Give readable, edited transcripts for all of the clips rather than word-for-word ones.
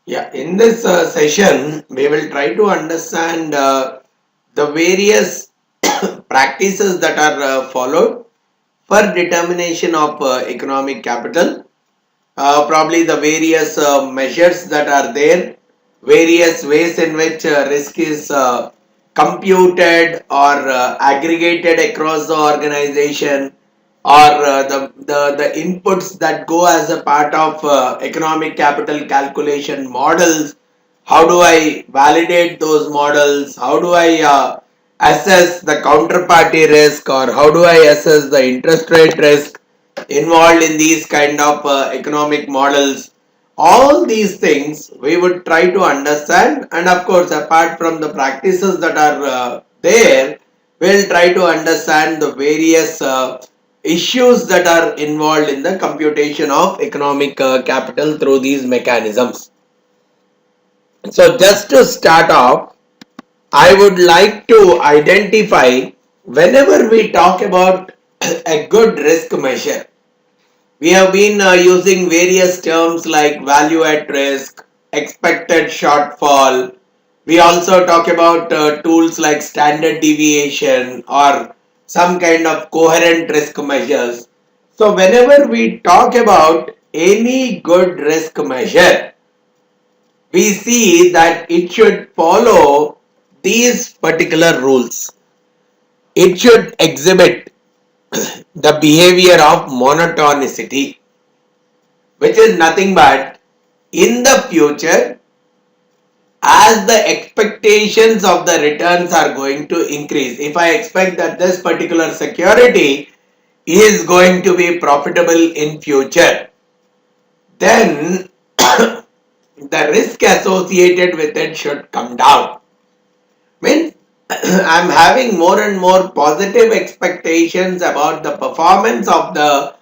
Yeah, in this session, we will try to understand the various practices that are followed for determination of economic capital, probably the various measures that are there, various ways in which risk is computed or aggregated across the organization, or the inputs that go as a part of economic capital calculation models. How do I validate those models? How do I assess the counterparty risk, or how do I assess the interest rate risk involved in these kind of economic models? All these things we would try to understand, and of course apart from the practices that are there, we'll try to understand the various issues that are involved in the computation of economic capital through these mechanisms. So just to start off, I would like to identify, whenever we talk about a good risk measure, we have been using various terms like value at risk, expected shortfall. We also talk about tools like standard deviation or some kind of coherent risk measures. So, whenever we talk about any good risk measure, we see that it should follow these particular rules. It should exhibit the behavior of monotonicity, which is nothing but in the future, as the expectations of the returns are going to increase. If I expect that this particular security is going to be profitable in future, then the risk associated with it should come down. Means I'm having more and more positive expectations about the performance of the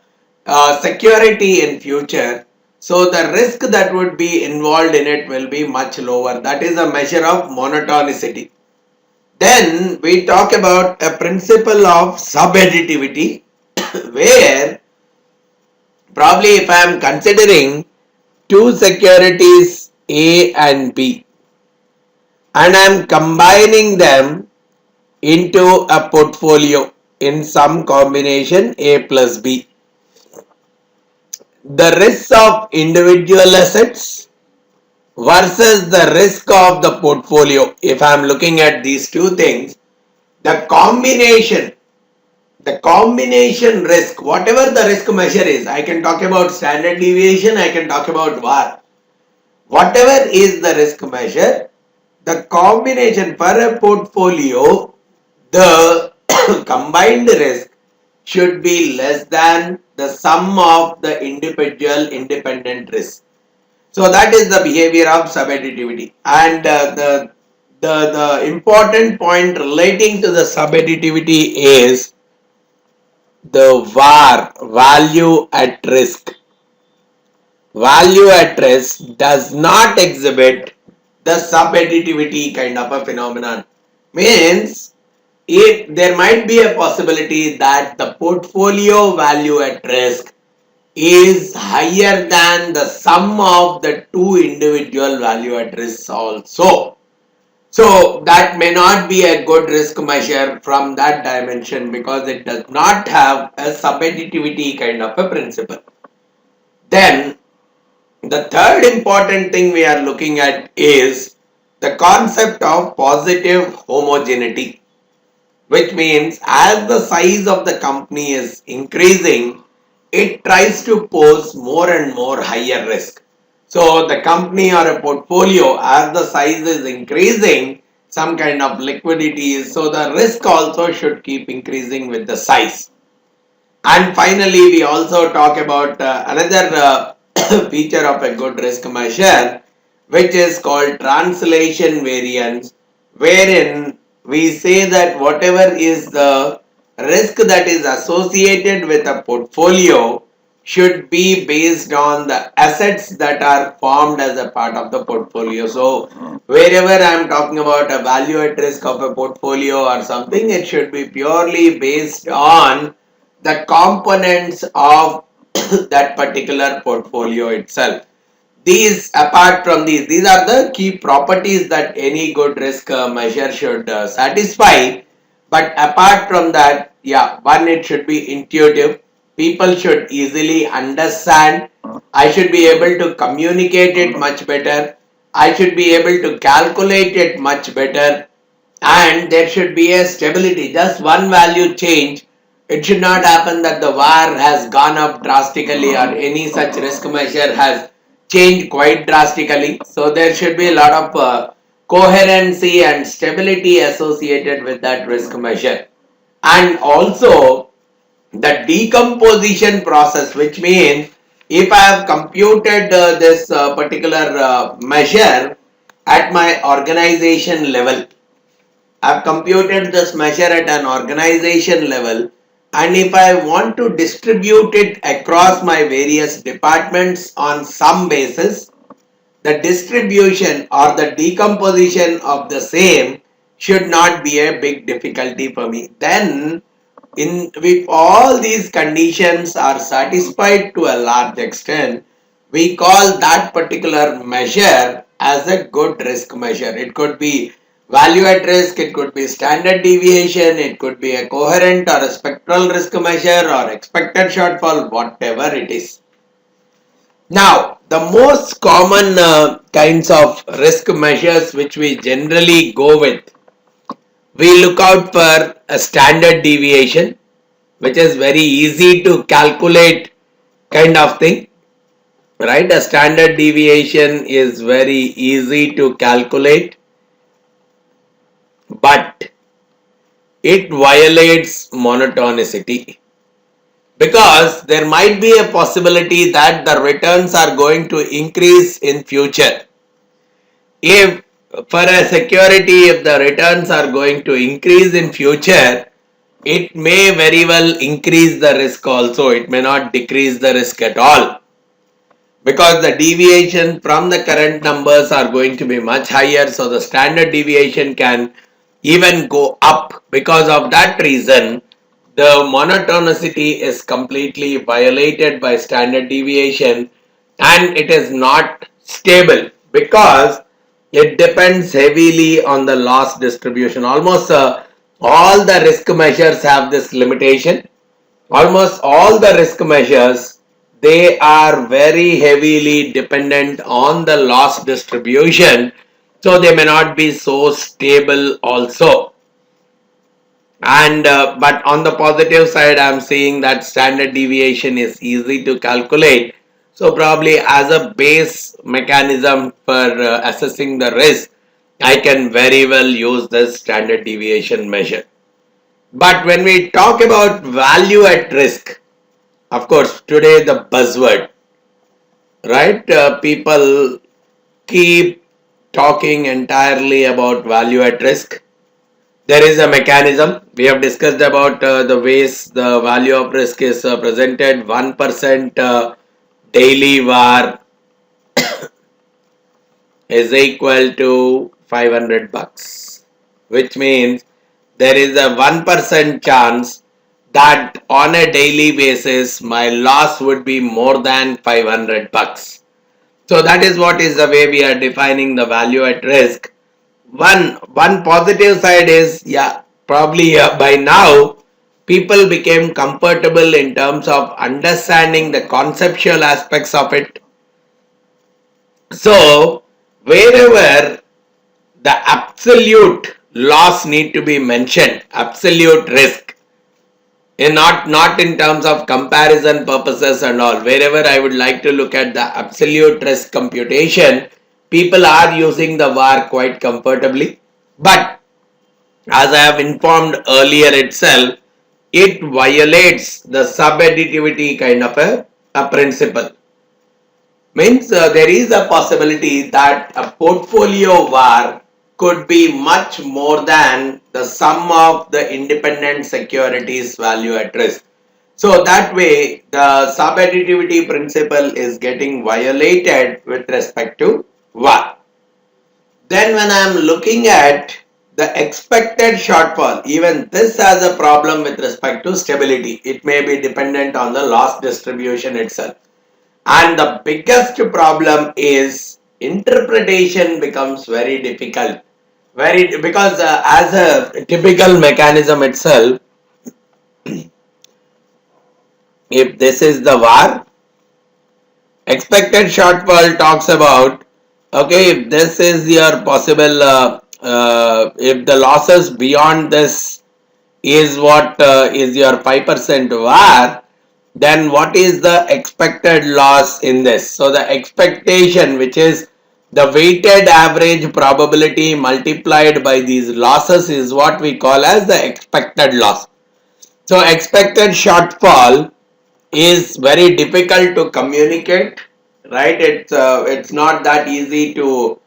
security in future. So the risk that would be involved in it will be much lower. That is a measure of monotonicity. Then we talk about a principle of subadditivity where probably if I am considering two securities A and B and I am combining them into a portfolio in some combination A plus B, the risks of individual assets versus the risk of the portfolio. If I am looking at these two things, the combination risk, whatever the risk measure is, I can talk about standard deviation, I can talk about VAR. Whatever is the risk measure, the combination for a portfolio, the combined risk should be less than the sum of the individual independent risks. So that is the behavior of subadditivity. And the important point relating to the subadditivity is the VAR, value at risk. Value at risk does not exhibit the subadditivity kind of a phenomenon. Means if there might be a possibility that the portfolio value at risk is higher than the sum of the two individual value at risks also. So that may not be a good risk measure from that dimension because it does not have a subadditivity kind of a principle. Then the third important thing we are looking at is the concept of positive homogeneity, which means as the size of the company is increasing, it tries to pose more and more higher risk. So the company or a portfolio, as the size is increasing, some kind of liquidity is, so the risk also should keep increasing with the size. And finally, we also talk about another feature of a good risk measure, which is called translation variance, wherein we say that whatever is the risk that is associated with a portfolio should be based on the assets that are formed as a part of the portfolio. So, wherever I am talking about a value at risk of a portfolio or something, it should be purely based on the components of that particular portfolio itself. these apart from these are the key properties that any good risk measure should satisfy. But apart from that, yeah, one, it should be intuitive. People should easily understand. I should be able to communicate it much better. I should be able to calculate it much better, and there should be a stability. Just one value change, it should not happen that the VAR has gone up drastically or any such risk measure has changed quite drastically. So there should be a lot of coherency and stability associated with that risk measure. And also the decomposition process, which means if I have computed this particular measure at my organization level, I've computed this measure at an organization level, and if I want to distribute it across my various departments on some basis, the distribution or the decomposition of the same should not be a big difficulty for me. Then, if all these conditions are satisfied to a large extent, we call that particular measure as a good risk measure. It could be value at risk, it could be standard deviation, it could be a coherent or a spectral risk measure or expected shortfall, whatever it is. Now, the most common kinds of risk measures which we generally go with, we look out for a standard deviation, which is very easy to calculate kind of thing, right? A standard deviation is very easy to calculate, but it violates monotonicity, because there might be a possibility that the returns are going to increase in future. If for a security, if the returns are going to increase in future, it may very well increase the risk also. It may not decrease the risk at all, because the deviation from the current numbers are going to be much higher. So the standard deviation can even go up. Because of that reason, the monotonicity is completely violated by standard deviation, and it is not stable because it depends heavily on the loss distribution. Almost all the risk measures have this limitation. Almost all the risk measures, they are very heavily dependent on the loss distribution, so they may not be so stable also. And but on the positive side, I'm seeing that standard deviation is easy to calculate. So probably as a base mechanism for assessing the risk, I can very well use this standard deviation measure. But when we talk about value at risk, of course, today the buzzword, right? People keep talking entirely about value at risk. There is a mechanism. We have discussed about the ways the value of risk is presented. 1% daily VAR is equal to 500 bucks, which means there is a 1% chance that on a daily basis my loss would be more than 500 bucks. So that is what is the way we are defining the value at risk. One positive side is, yeah, probably by now people became comfortable in terms of understanding the conceptual aspects of it. So wherever the absolute loss need to be mentioned, absolute risk, and not in terms of comparison purposes and all, wherever I would like to look at the absolute risk computation, people are using the VAR quite comfortably. But as I have informed earlier itself, it violates the sub-additivity kind of a principle. Means there is a possibility that a portfolio VAR could be much more than the sum of the independent securities value at risk. So that way the sub-additivity principle is getting violated with respect to VAR. Then when I am looking at the expected shortfall, even this has a problem with respect to stability. It may be dependent on the loss distribution itself. And the biggest problem is interpretation becomes very difficult. Very because as a typical mechanism itself, if this is the VAR, expected shortfall talks about, okay, if this is your possible, if the losses beyond this is what is your 5% VAR, then what is the expected loss in this? So the expectation, which is the weighted average probability multiplied by these losses, is what we call as the expected loss. So expected shortfall is very difficult to communicate, right? It's not that easy to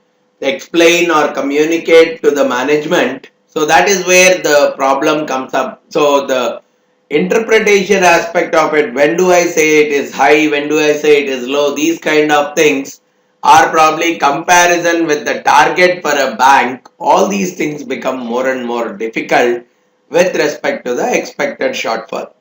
explain or communicate to the management. So that is where the problem comes up. So the interpretation aspect of it, when do I say it is high, when do I say it is low, these kind of things are probably comparison with the target for a bank. All these things become more and more difficult with respect to the expected shortfall.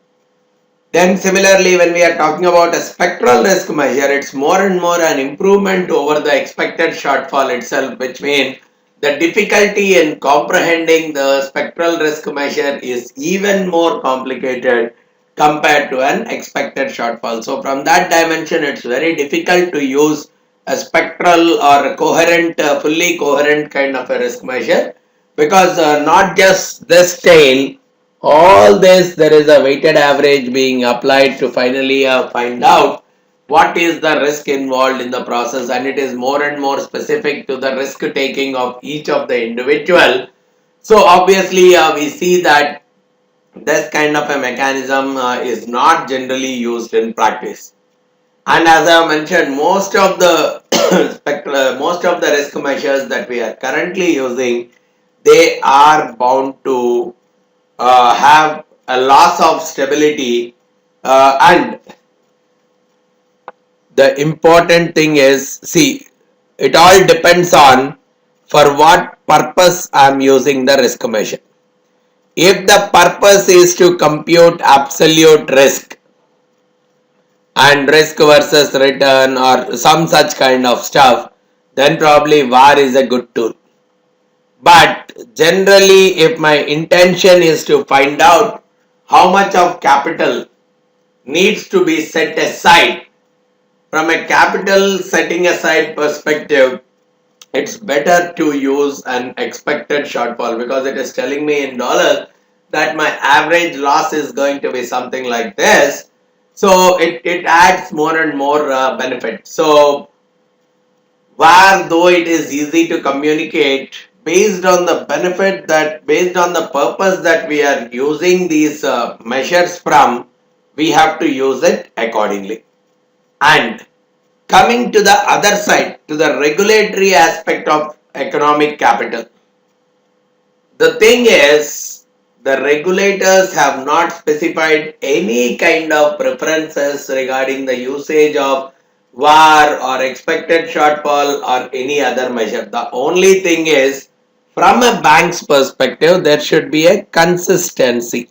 Then similarly, when we are talking about a spectral risk measure, it's more and more an improvement over the expected shortfall itself, which means the difficulty in comprehending the spectral risk measure is even more complicated compared to an expected shortfall. So from that dimension, it's very difficult to use a spectral or a coherent, fully coherent kind of a risk measure, because not just this tail, all this, there is a weighted average being applied to finally find out what is the risk involved in the process, and it is more and more specific to the risk taking of each of the individual. So obviously we see that this kind of a mechanism is not generally used in practice. And as I mentioned, most of the most of the risk measures that we are currently using, they are bound to have a loss of stability, and the important thing is, see, it all depends on for what purpose I am using the risk measure. If the purpose is to compute absolute risk and risk versus return or some such kind of stuff, then probably VAR is a good tool. But generally, if my intention is to find out how much of capital needs to be set aside, from a capital setting aside perspective, it's better to use an expected shortfall, because it is telling me in dollars that my average loss is going to be something like this. So it adds more and more benefit. So where though it is easy to communicate, based on the benefit, that based on the purpose that we are using these measures from, we have to use it accordingly. And coming to the other side, to the regulatory aspect of economic capital, the thing is, the regulators have not specified any kind of preferences regarding the usage of VAR or expected shortfall or any other measure. The only thing is, from a bank's perspective, there should be a consistency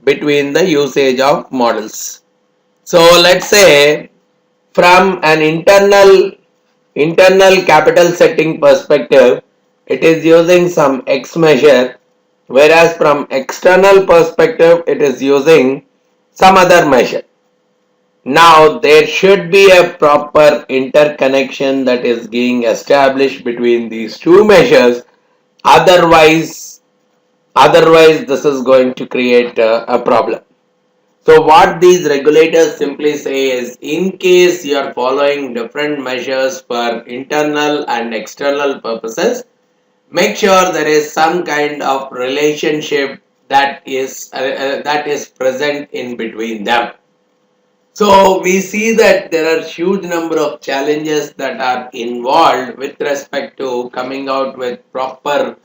between the usage of models. So let's say from an internal capital setting perspective, it is using some X measure, whereas from external perspective, it is using some other measure. Now there should be a proper interconnection that is being established between these two measures. Otherwise this is going to create a problem. So what these regulators simply say is, in case you are following different measures for internal and external purposes, make sure there is some kind of relationship that is present in between them. So we see that there are huge number of challenges that are involved with respect to coming out with proper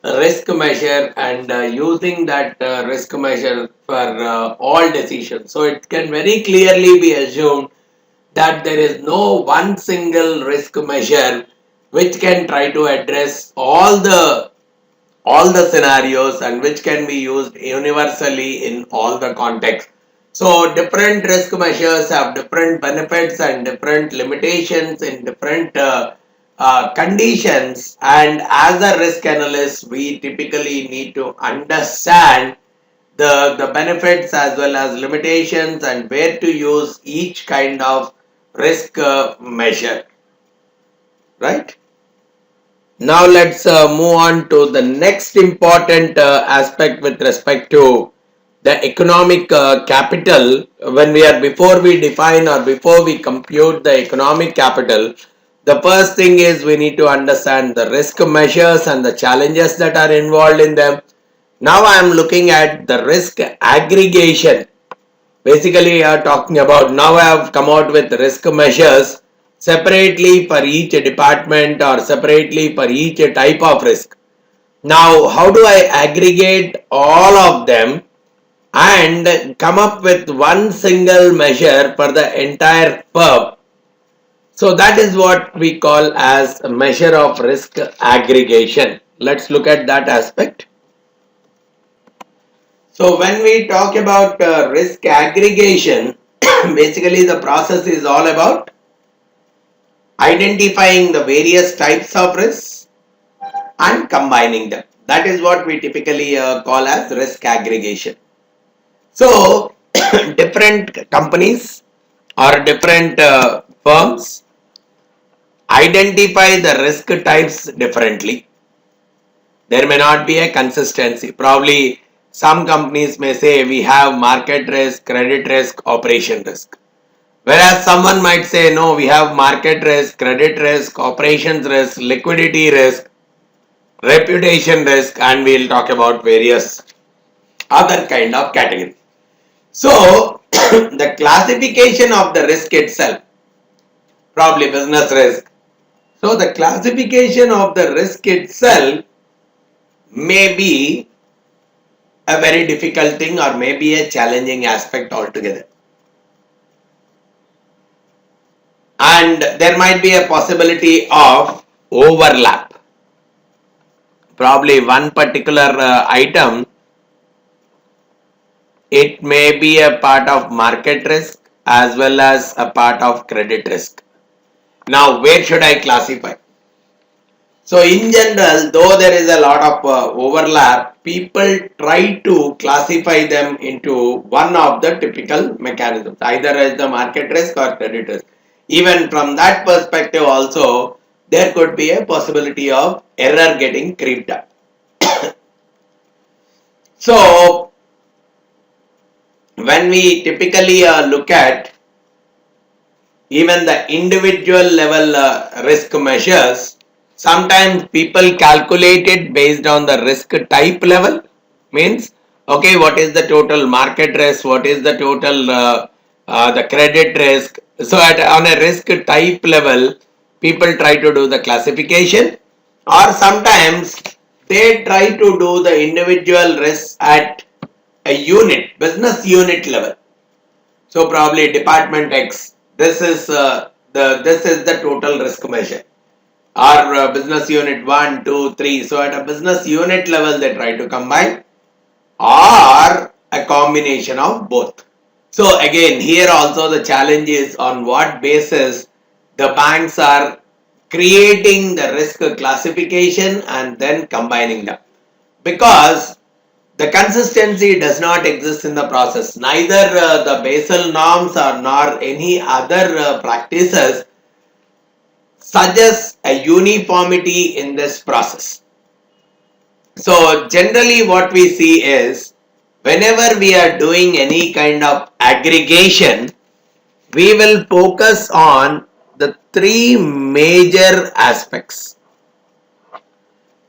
risk measure and using that risk measure for all decisions. So it can very clearly be assumed that there is no one single risk measure which can try to address all the scenarios and which can be used universally in all the contexts. So different risk measures have different benefits and different limitations in different conditions, and as a risk analyst we typically need to understand the benefits as well as limitations and where to use each kind of risk measure, right? Now let's move on to the next important aspect with respect to the economic capital. When we are before we define or before we compute the economic capital, the first thing is we need to understand the risk measures and the challenges that are involved in them. Now I am looking at the risk aggregation. Basically, you are talking about, now I have come out with risk measures separately for each department or separately for each type of risk. Now, how do I aggregate all of them and come up with one single measure for the entire firm? So that is what we call as a measure of risk aggregation. Let's look at that aspect. So when we talk about risk aggregation, basically the process is all about identifying the various types of risks and combining them. That is what we typically call as risk aggregation. So different companies or different firms identify the risk types differently. There may not be a consistency. Probably some companies may say we have market risk, credit risk, operation risk. Whereas someone might say, no, we have market risk, credit risk, operations risk, liquidity risk, reputation risk, and we'll talk about various other kind of categories. So, the classification of the risk itself, probably business risk. So, the classification of the risk itself may be a very difficult thing or maybe a challenging aspect altogether. And there might be a possibility of overlap. Probably one particular item, it may be a part of market risk as well as a part of credit risk. Now, where should I classify? So, in general, though there is a lot of overlap, people try to classify them into one of the typical mechanisms, either as the market risk or credit risk. Even from that perspective, also, there could be a possibility of error getting creeped up. So, when we typically look at even the individual level risk measures, sometimes people calculate it based on the risk type level. Means, okay, what is the total market risk, what is the total the credit risk. So on a risk type level, people try to do the classification, or sometimes they try to do the individual risks at a unit, business unit level. So probably department X, this is the total risk measure, or business unit 1, 2, 3. So at a business unit level they try to combine, or a combination of both. So again, here also the challenge is on what basis the banks are creating the risk classification and then combining them, because the consistency does not exist in the process. Neither the Basel norms or nor any other practices suggest a uniformity in this process. So generally what we see is, whenever we are doing any kind of aggregation, we will focus on the three major aspects.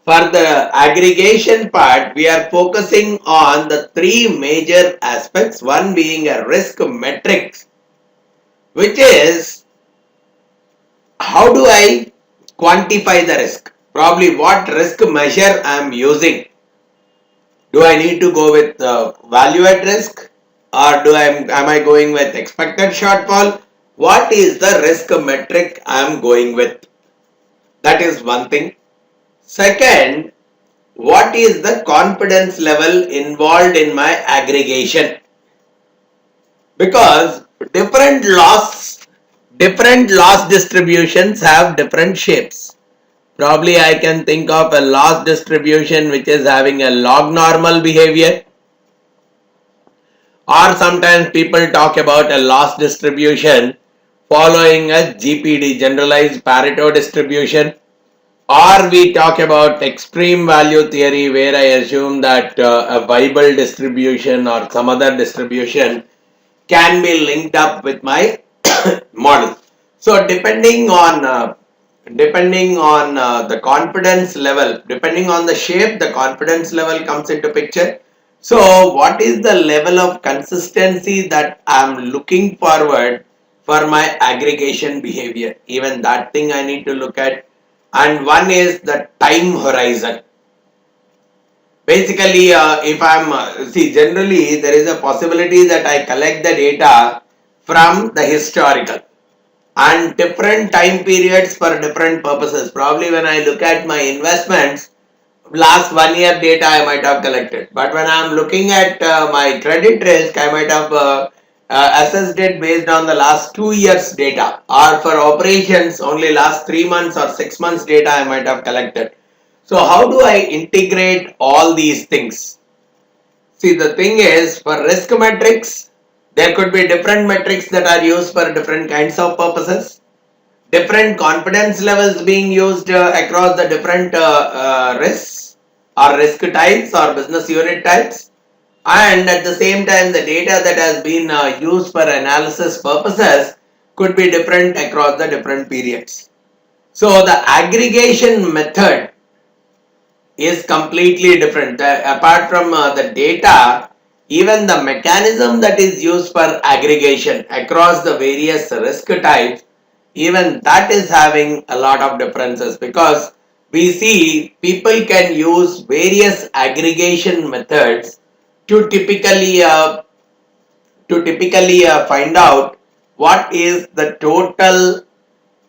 For the aggregation part, we are focusing on the three major aspects, one being a risk metrics, which is how do I quantify the risk? Probably what risk measure I am using. Do I need to go with value at risk, or am I going with expected shortfall? What is the risk metric I am going with? That is one thing. Second, what is the confidence level involved in my aggregation? because different loss distributions have different shapes. Probably I can think of a loss distribution which is having a log normal behavior, or sometimes people talk about a loss distribution following a GPD, generalized Pareto distribution, or we talk about extreme value theory where I assume that a Weibull distribution or some other distribution can be linked up with my model. So depending on the confidence level, depending on the shape, the confidence level comes into picture. So what is the level of consistency that I'm looking forward for my aggregation behavior? Even that thing I need to look at. And one is the time horizon. Basically, if I'm see, generally there is a possibility that I collect the data from the historical and different time periods for different purposes. Probably when I look at my investments, last 1 year data I might have collected, but when I'm looking at my credit risk, I might have assessed it based on the last 2 years data, or for operations only last 3 months or 6 months data I might have collected. So how do I integrate all these things? See, the thing is, for risk metrics, there could be different metrics that are used for different kinds of purposes, different confidence levels being used across the different risks or risk types or business unit types, and at the same time the data that has been used for analysis purposes could be different across the different periods. So the aggregation method is completely different. Apart from the data, even the mechanism that is used for aggregation across the various risk types, even that is having a lot of differences, because we see people can use various aggregation methods to typically find out what is the total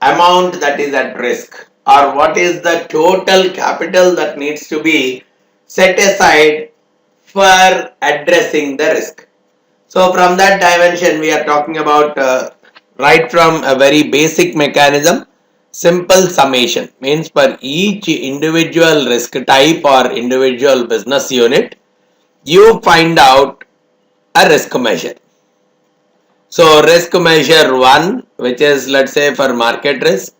amount that is at risk, or what is the total capital that needs to be set aside for addressing the risk. So from that dimension we are talking about right from a very basic mechanism, simple summation means for each individual risk type or individual business unit you find out a risk measure. So risk measure 1, which is, let's say, for market risk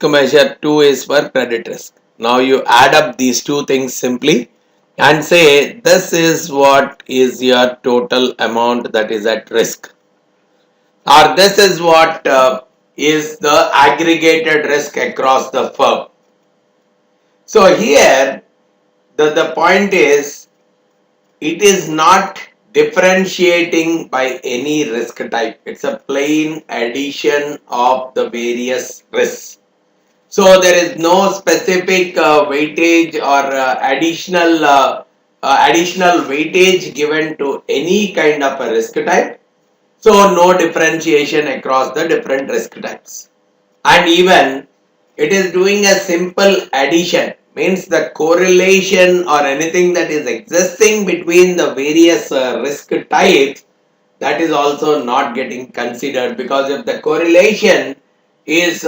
measure 2 is for credit risk. Now you add up these two things simply and say this is what is your total amount that is at risk, or this is what is the aggregated risk across the firm. So here the point is, it is not differentiating by any risk type. It's a plain addition of the various risks. So there is no specific weightage or additional weightage given to any kind of a risk type. So no differentiation across the different risk types. And even it is doing a simple addition, means the correlation or anything that is existing between the various risk types, that is also not getting considered, because if the correlation is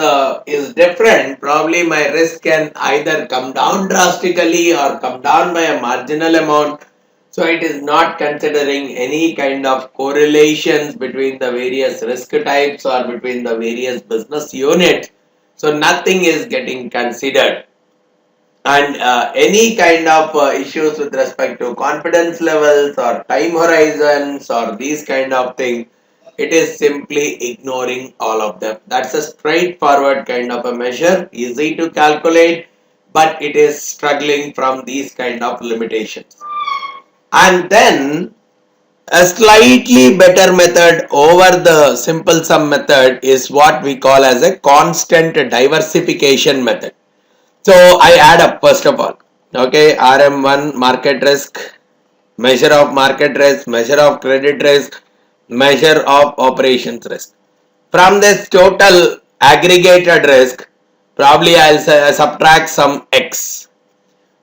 different, probably my risk can either come down drastically or come down by a marginal amount. So it is not considering any kind of correlations between the various risk types or between the various business units. So nothing is getting considered. And any kind of issues with respect to confidence levels or time horizons or these kind of things, it is simply ignoring all of them. That's a straightforward kind of a measure, easy to calculate, but it is struggling from these kind of limitations. And then a slightly better method over the simple sum method is what we call as a constant diversification method. So I add up first of all. Okay, RM1 market risk, measure of market risk, measure of credit risk, measure of operations risk. From this total aggregated risk, probably I'll subtract some X,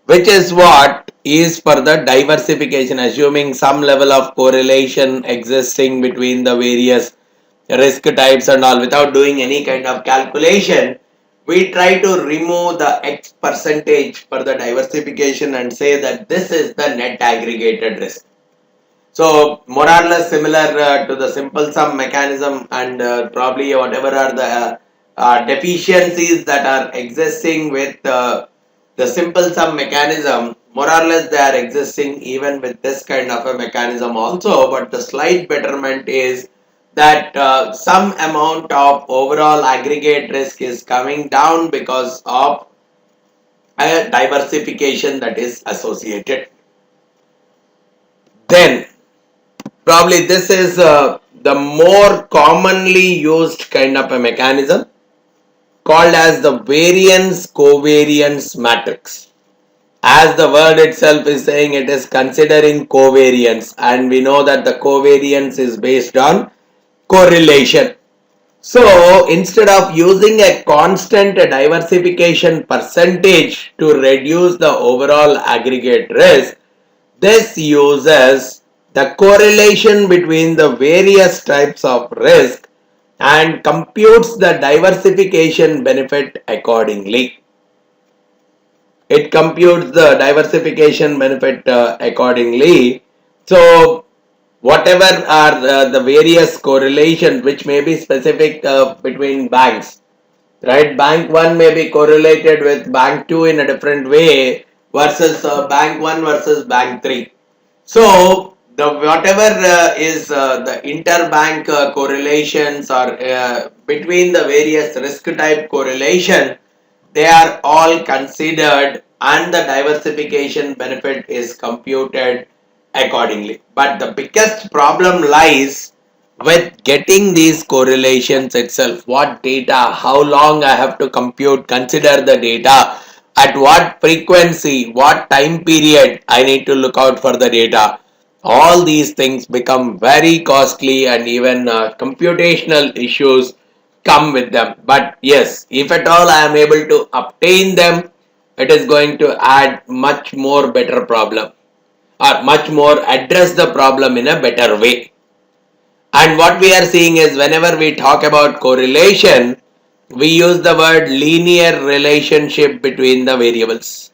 which is what is for the diversification, assuming some level of correlation existing between the various risk types and all without doing any kind of calculation. We try to remove the X percentage for the diversification and say that this is the net aggregated risk. So more or less similar to the simple sum mechanism, and probably whatever are the deficiencies that are existing with the simple sum mechanism, more or less they are existing even with this kind of a mechanism also, but the slight betterment is that some amount of overall aggregate risk is coming down because of a diversification that is associated. Then probably this is the more commonly used kind of a mechanism called as the variance covariance matrix. As the word itself is saying, it is considering covariance, and we know that the covariance is based on correlation. So instead of using a constant diversification percentage to reduce the overall aggregate risk, this uses the correlation between the various types of risk and computes the diversification benefit accordingly. It computes the diversification benefit accordingly. So whatever are the various correlations which may be specific between banks, right? Bank 1 may be correlated with bank 2 in a different way versus bank 1 versus bank 3. So the whatever is the interbank correlations or between the various risk type correlation, they are all considered and the diversification benefit is computed accordingly. But the biggest problem lies with getting these correlations itself. What data, how long I have to compute, consider the data, at what frequency, what time period I need to look out for the data. All these things become very costly, and even computational issues come with them. But yes, if at all I am able to obtain them, it is going to add much more better problem, or much more address the problem in a better way. And what we are seeing is whenever we talk about correlation, we use the word linear relationship between the variables.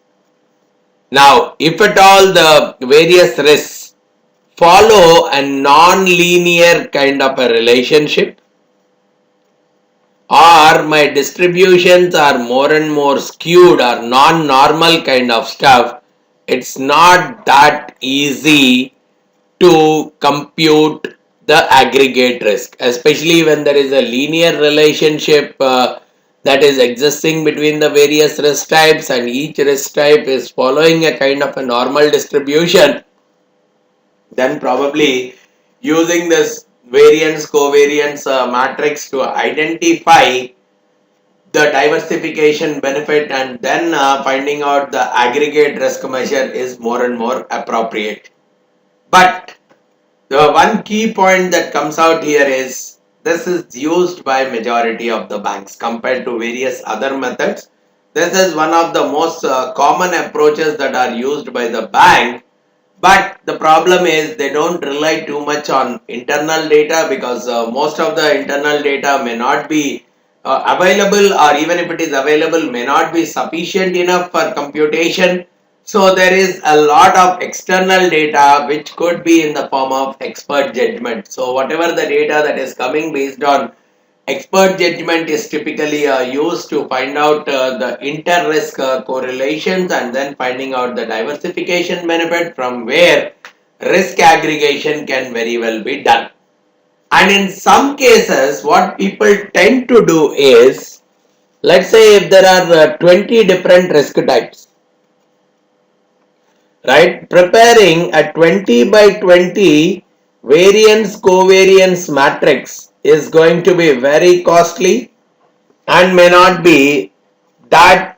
Now, if at all the various risks follow a non-linear kind of a relationship, or my distributions are more and more skewed or non-normal kind of stuff, it's not that easy to compute the aggregate risk, especially when there is a linear relationship that is existing between the various risk types, and each risk type is following a kind of a normal distribution. Then probably using this variance covariance matrix to identify the diversification benefit and then finding out the aggregate risk measure is more and more appropriate. But the one key point that comes out here is this is used by majority of the banks compared to various other methods. This is one of the most common approaches that are used by the bank. But the problem is they don't rely too much on internal data, because most of the internal data may not be available, or even if it is available may not be sufficient enough for computation. So there is a lot of external data which could be in the form of expert judgment. So whatever the data that is coming based on expert judgment is typically used to find out the inter-risk correlations, and then finding out the diversification benefit from where risk aggregation can very well be done. And in some cases, what people tend to do is, let's say if there are 20 different risk types, right? Preparing a 20 by 20 variance covariance matrix is going to be very costly and may not be that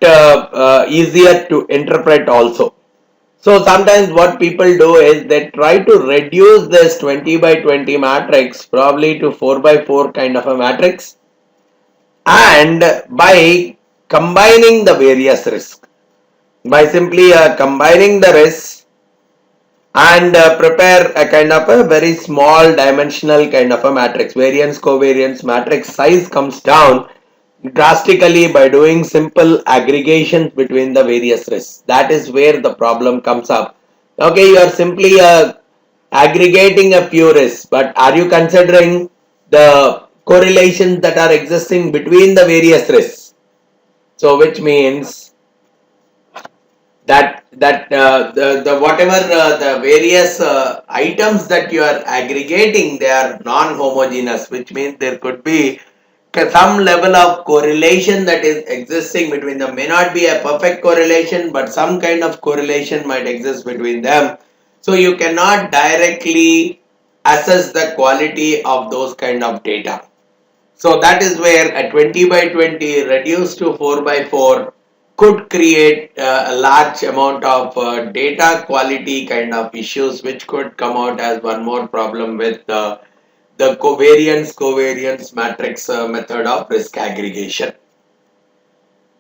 easier to interpret also. So sometimes what people do is they try to reduce this 20 by 20 matrix probably to 4 by 4 kind of a matrix, and by combining the various risks, by simply combining the risks and prepare a kind of a very small dimensional kind of a matrix. Variance covariance matrix size comes down drastically by doing simple aggregations between the various risks. That is where the problem comes up. Okay, you are simply aggregating a few risks, but are you considering the correlations that are existing between the various risks? So which means that the whatever the various items that you are aggregating, they are non-homogeneous, which means there could be some level of correlation that is existing between them. May not be a perfect correlation, but some kind of correlation might exist between them. So you cannot directly assess the quality of those kind of data. So that is where a 20 by 20 reduced to 4 by 4 could create a large amount of data quality kind of issues, which could come out as one more problem with the covariance matrix method of risk aggregation.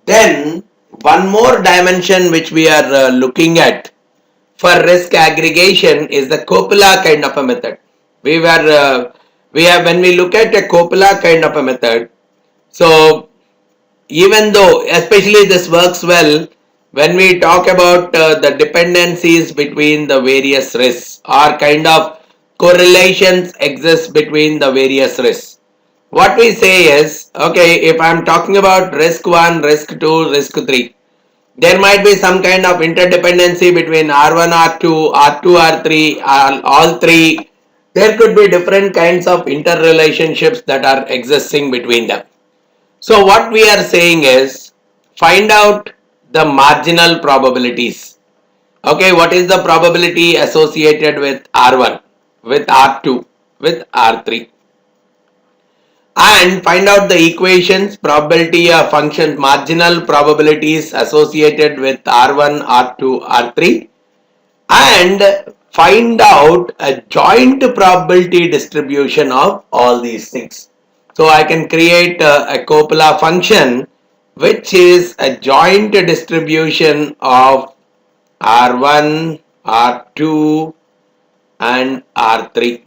Then one more dimension which we are looking at for risk aggregation is the Coppola kind of a method. We have when we look at a Coppola kind of a method, so even though especially this works well when we talk about the dependencies between the various risks or kind of correlations exist between the various risks. What we say is, okay, if I'm talking about risk 1, risk 2, risk 3, there might be some kind of interdependency between R1, R2, R2, R3, all three. There could be different kinds of interrelationships that are existing between them. So what we are saying is, find out the marginal probabilities. Okay, what is the probability associated with R1, with R2, with R3? And find out the equations, probability of functions, marginal probabilities associated with R1, R2, R3, and find out a joint probability distribution of all these things. So I can create a Coppola function which is a joint distribution of R1, R2 and R3,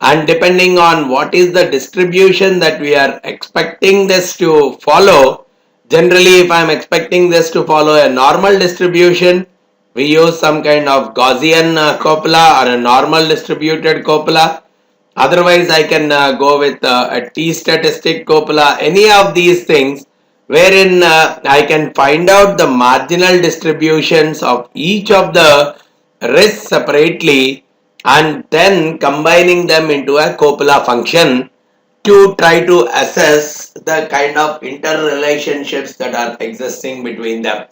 and depending on what is the distribution that we are expecting this to follow, generally if I am expecting this to follow a normal distribution, we use some kind of Gaussian Coppola or a normal distributed Coppola. Otherwise I can go with a t-statistic Coppola, any of these things wherein I can find out the marginal distributions of each of the risks separately and then combining them into a Coppola function to try to assess the kind of interrelationships that are existing between them.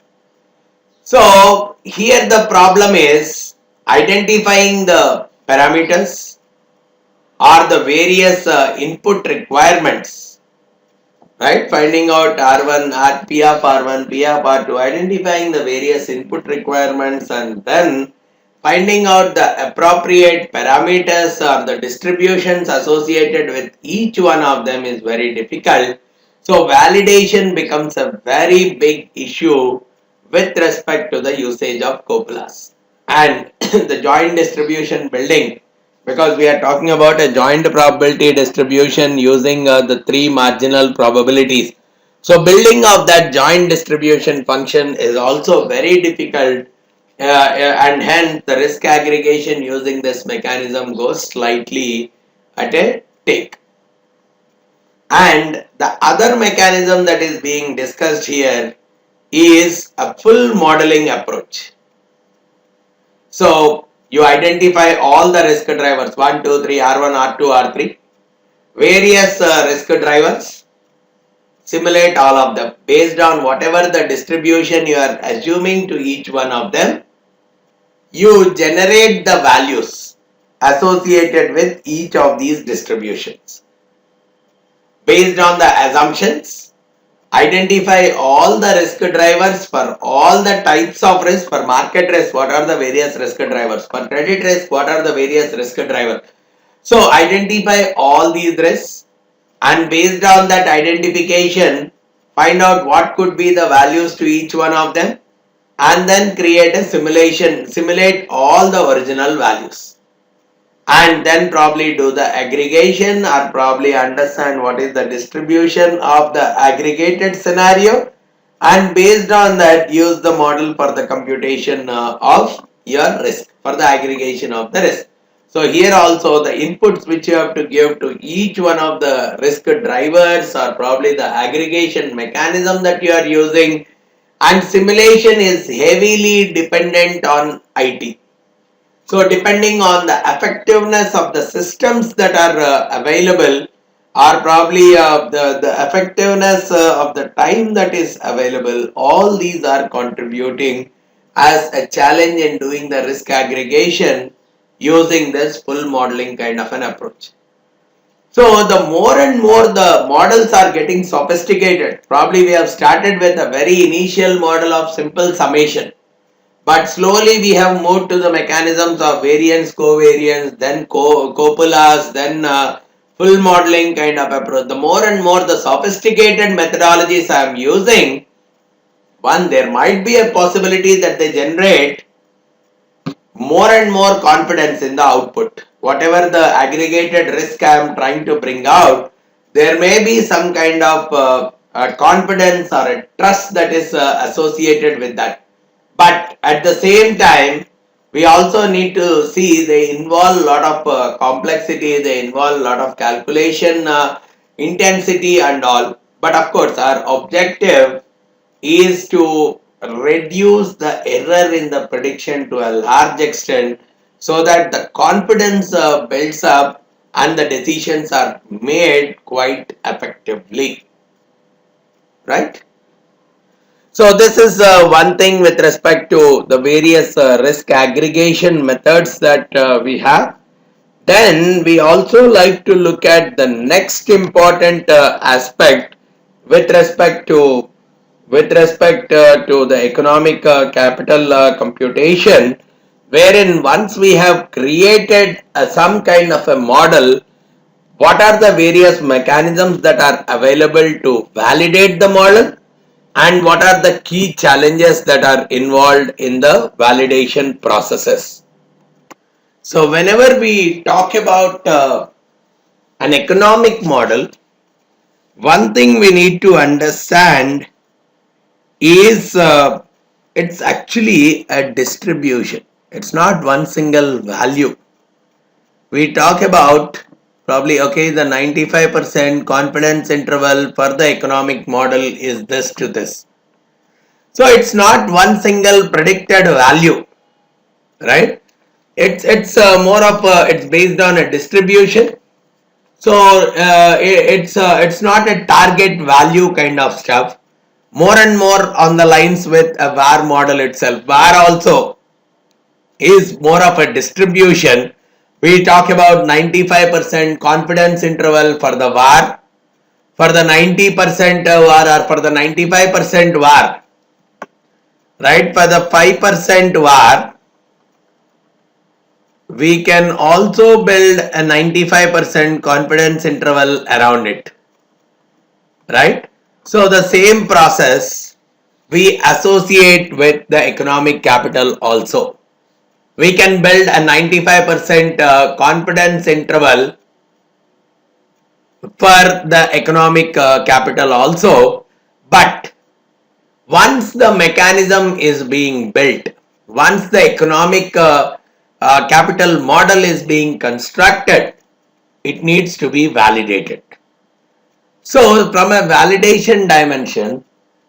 So here the problem is identifying the parameters or the various input requirements, right? Finding out R1, P of R1, P of R2, identifying the various input requirements and then finding out the appropriate parameters or the distributions associated with each one of them is very difficult. So validation becomes a very big issue with respect to the usage of Coppolas and the joint distribution building, because we are talking about a joint probability distribution using the three marginal probabilities. So building of that joint distribution function is also very difficult, and hence the risk aggregation using this mechanism goes slightly at a take. And the other mechanism that is being discussed here is a full modeling approach. So you identify all the risk drivers 1, 2, 3, R1, R2, R3, various risk drivers, simulate all of them based on whatever the distribution you are assuming to each one of them. You generate the values associated with each of these distributions. Based on the assumptions, identify all the risk drivers for all the types of risk. For market risk, what are the various risk drivers? For credit risk, what are the various risk drivers? So identify all these risks and based on that identification, find out what could be the values to each one of them and then create a simulation, simulate all the original values, and then probably do the aggregation or probably understand what is the distribution of the aggregated scenario, and based on that use the model for the computation of your risk, for the aggregation of the risk. So here also the inputs which you have to give to each one of the risk drivers or probably the aggregation mechanism that you are using, and simulation is heavily dependent on IT. So depending on the effectiveness of the systems that are available, or probably the effectiveness of the time that is available, all these are contributing as a challenge in doing the risk aggregation using this full modeling kind of an approach. So the more and more the models are getting sophisticated, probably we have started with a very initial model of simple summation, but slowly we have moved to the mechanisms of variance, covariance, then copulas, then full modeling kind of approach. The more and more the sophisticated methodologies I am using, one, there might be a possibility that they generate more and more confidence in the output. Whatever the aggregated risk I am trying to bring out, there may be some kind of confidence or a trust that is associated with that. But at the same time, we also need to see they involve a lot of complexity, they involve a lot of calculation intensity and all. But of course, our objective is to reduce the error in the prediction to a large extent so that the confidence builds up and the decisions are made quite effectively, right? So this is one thing with respect to the various risk aggregation methods that we have. Then we also like to look at the next important aspect with respect to the economic capital computation, wherein once we have created some kind of a model, what are the various mechanisms that are available to validate the model, and what are the key challenges that are involved in the validation processes. So whenever we talk about an economic model, one thing we need to understand is it's actually a distribution. It's not one single value. We talk about probably, okay, the 95% confidence interval for the economic model is this to this. So it's not one single predicted value, right? It's more of it's based on a distribution. So it's not a target value kind of stuff. More and more on the lines with a VAR model itself. VAR also is more of a distribution. We talk about 95% confidence interval for the VAR, for the 90% VAR, or for the 95% VAR, right? For the 5% VAR, we can also build a 95% confidence interval around it, right? So the same process we associate with the economic capital also. We can build a 95% confidence interval for the economic capital also, but once the mechanism is being built, once the economic capital model is being constructed, it needs to be validated. So from a validation dimension,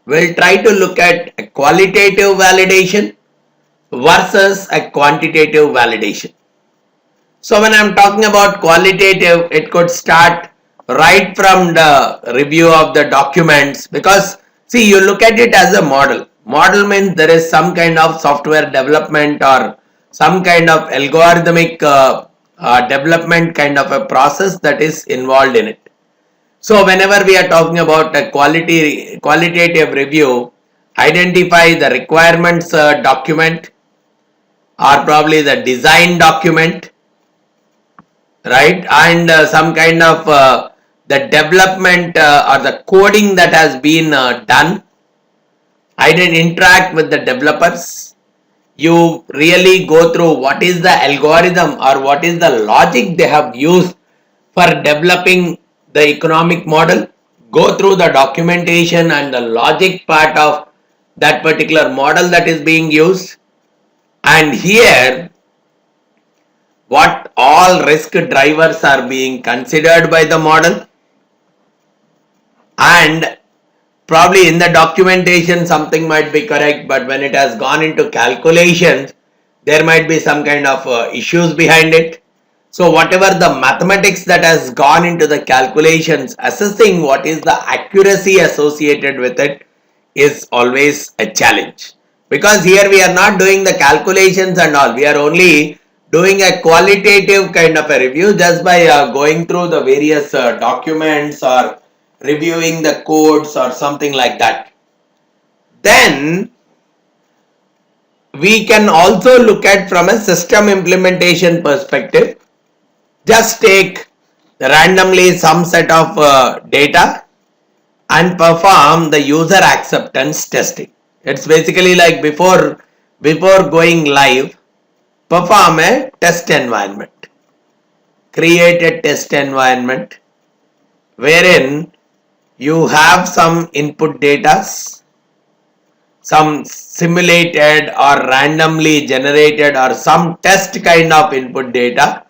we'll try to look at a qualitative validation versus a quantitative validation. So when I'm talking about qualitative, it could start right from the review of the documents, because see, you look at it as a model. Model means there is some kind of software development or some kind of algorithmic development kind of a process that is involved in it. So whenever we are talking about a qualitative review, identify the requirements document or probably the design document, right? And some kind of the development or the coding that has been done I did interact with the developers. You really go through what is the algorithm or what is the logic they have used for developing the economic model. Go through the documentation and the logic part of that particular model that is being used. And here, what all risk drivers are being considered by the model, and probably in the documentation something might be correct, but when it has gone into calculations there might be some kind of issues behind it. So whatever the mathematics that has gone into the calculations, assessing what is the accuracy associated with it is always a challenge, because here we are not doing the calculations and all, we are only doing a qualitative kind of a review just by going through the various documents or reviewing the codes or something like that. Then we can also look at from a system implementation perspective. Just take randomly some set of data and perform the user acceptance testing. It's basically like before going live, perform a test environment. Create a test environment wherein you have some input data, some simulated or randomly generated or some test kind of input data.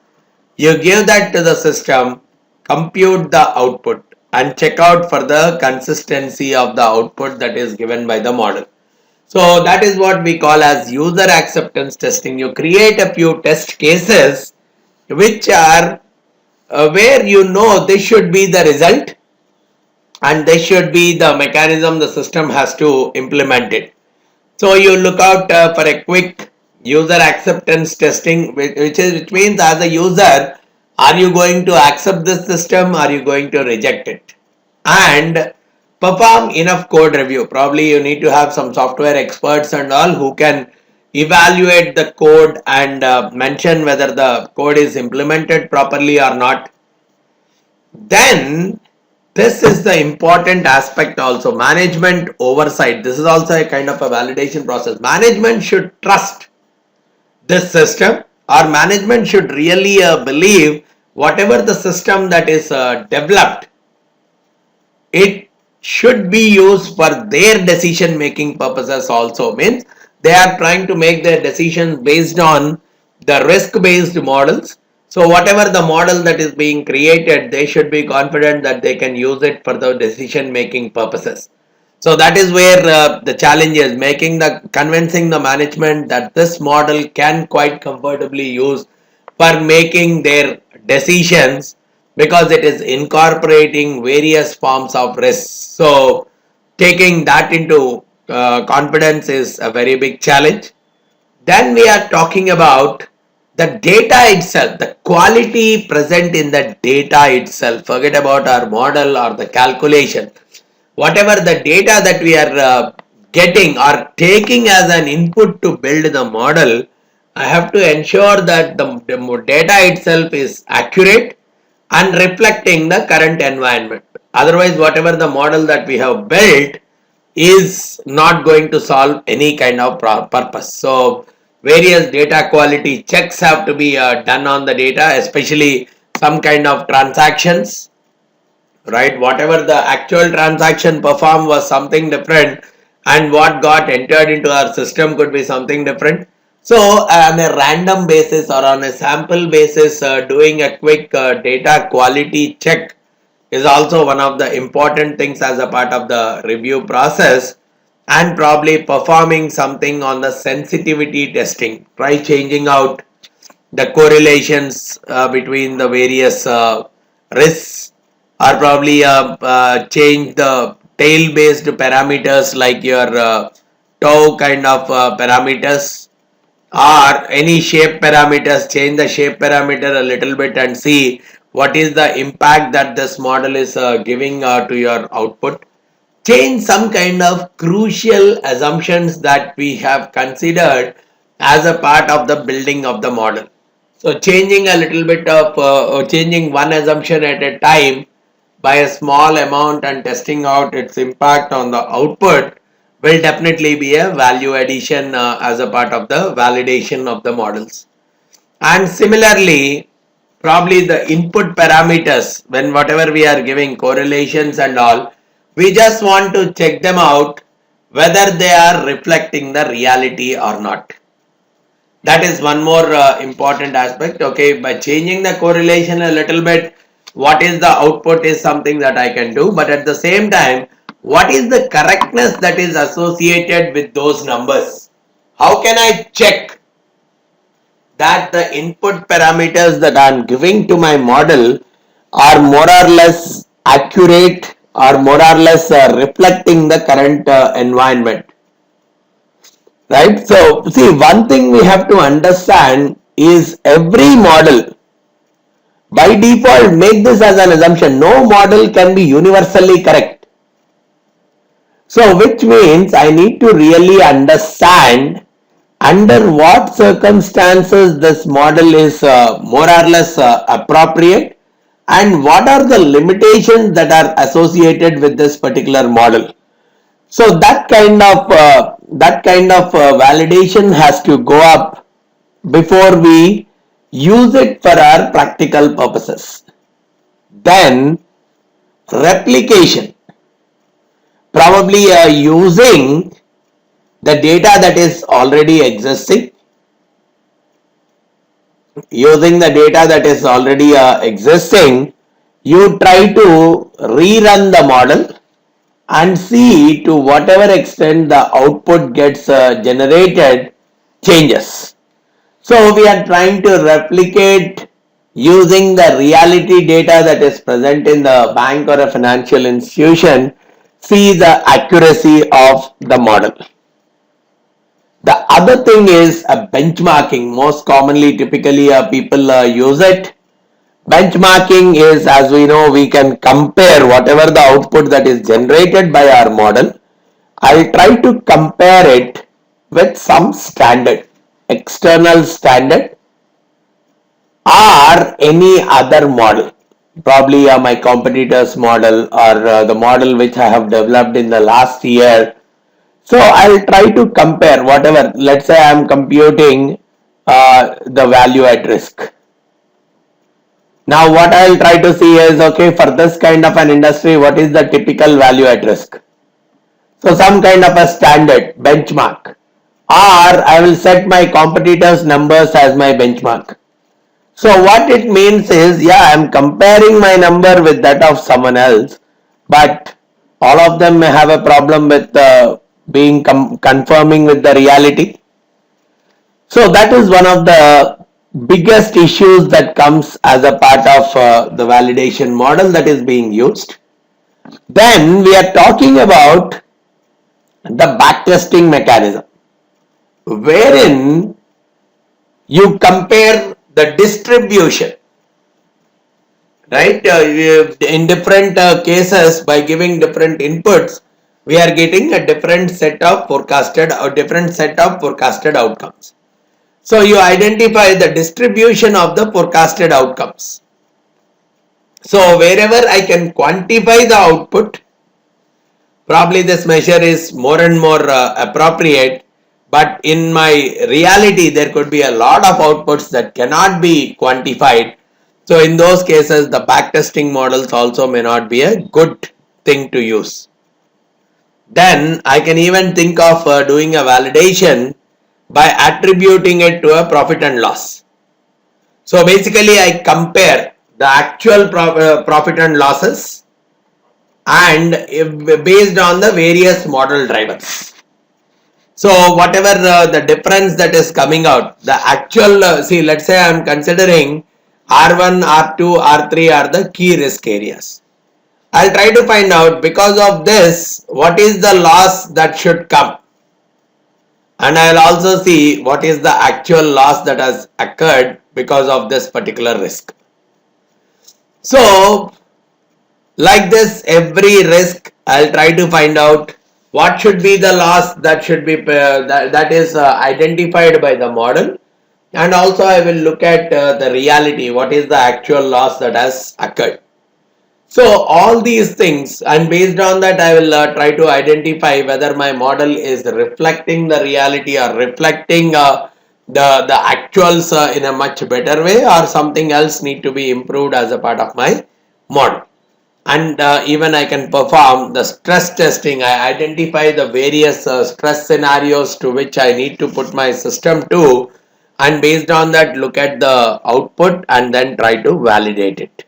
You give that to the system, compute the output and check out for the consistency of the output that is given by the model. So that is what we call as user acceptance testing. You create a few test cases which are where you know this should be the result and this should be the mechanism the system has to implement it. So you look out for a quick user acceptance testing, which means as a user, are you going to accept this system? Are you going to reject it? And perform enough code review. Probably you need to have some software experts and all who can evaluate the code and mention whether the code is implemented properly or not. Then this is the important aspect also, management oversight. This is also a kind of a validation process. Management should trust this system, or management should really believe whatever the system that is developed, it should be used for their decision making purposes also. Means they are trying to make their decisions based on the risk based models. So whatever the model that is being created, they should be confident that they can use it for the decision making purposes. So that is where the challenge is, making the convincing the management that this model can quite comfortably use for making their decisions, because it is incorporating various forms of risk. So taking that into confidence is a very big challenge. Then we are talking about the data itself, the quality present in the data itself. Forget about our model or the calculation. Whatever the data that we are getting or taking as an input to build the model, I have to ensure that the data itself is accurate and reflecting the current environment. Otherwise, whatever the model that we have built is not going to solve any kind of purpose. So various data quality checks have to be done on the data, especially some kind of transactions, right? Whatever the actual transaction performed was something different, and what got entered into our system could be something different. So on a random basis or on a sample basis, doing a quick data quality check is also one of the important things as a part of the review process. And probably performing something on the sensitivity testing, try changing out the correlations between the various risks, or probably change the tail based parameters like your tau kind of parameters, or any shape parameters, change the shape parameter a little bit and see what is the impact that this model is giving to your output. Change some kind of crucial assumptions that we have considered as a part of the building of the model. So changing a little bit of or changing one assumption at a time by a small amount and testing out its impact on the output will definitely be a value addition as a part of the validation of the models. And similarly, probably the input parameters, when whatever we are giving correlations and all, we just want to check them out whether they are reflecting the reality or not. That is one more important aspect. Okay, by changing the correlation a little bit, what is the output is something that I can do, but at the same time, what is the correctness that is associated with those numbers? How can I check that the input parameters that I am giving to my model are more or less accurate or more or less reflecting the current environment? Right? So, see, one thing we have to understand is every model, by default, make this as an assumption, no model can be universally correct. So, which means I need to really understand under what circumstances this model is more or less appropriate and what are the limitations that are associated with this particular model. So that kind of validation has to go up before we use it for our practical purposes. Then replication, probably using the data that is already existing, you try to rerun the model and see to whatever extent the output gets generated changes. So we are trying to replicate using the reality data that is present in the bank or a financial institution, see the accuracy of the model. The other thing is a benchmarking. Most commonly, typically people use it. Benchmarking is, as we know, we can compare whatever the output that is generated by our model. I'll try to compare it with some standard, external standard or any other model, probably my competitor's model or the model which I have developed in the last year. So I'll try to compare whatever, let's say I'm computing the value at risk. Now what I'll try to see is, okay, for this kind of an industry, what is the typical value at risk? So some kind of a standard benchmark, or I will set my competitors' numbers as my benchmark. So what it means is, yeah, I'm comparing my number with that of someone else, but all of them may have a problem with being confirming with the reality. So that is one of the biggest issues that comes as a part of the validation model that is being used. Then we are talking about the backtesting mechanism, wherein you compare the distribution, right? In different cases, by giving different inputs, we are getting a different set of forecasted outcomes. So you identify the distribution of the forecasted outcomes. So wherever I can quantify the output, probably this measure is more and more appropriate, but in my reality there could be a lot of outputs that cannot be quantified. So in those cases the backtesting models also may not be a good thing to use. Then I can even think of doing a validation by attributing it to a profit and loss. So basically I compare the actual profit and losses and based on the various model drivers. So whatever the difference that is coming out, the actual, see, let's say I am considering R1, R2, R3 are the key risk areas. I'll try to find out, because of this, what is the loss that should come. And I'll also see what is the actual loss that has occurred because of this particular risk. So like this, every risk I'll try to find out what should be the loss that should be that is identified by the model, and also I will look at the reality, what is the actual loss that has occurred. So all these things, and based on that I will try to identify whether my model is reflecting the reality or reflecting the actuals in a much better way, or something else need to be improved as a part of my model. And even I can perform the stress testing. I identify the various stress scenarios to which I need to put my system to, and based on that look at the output and then try to validate it.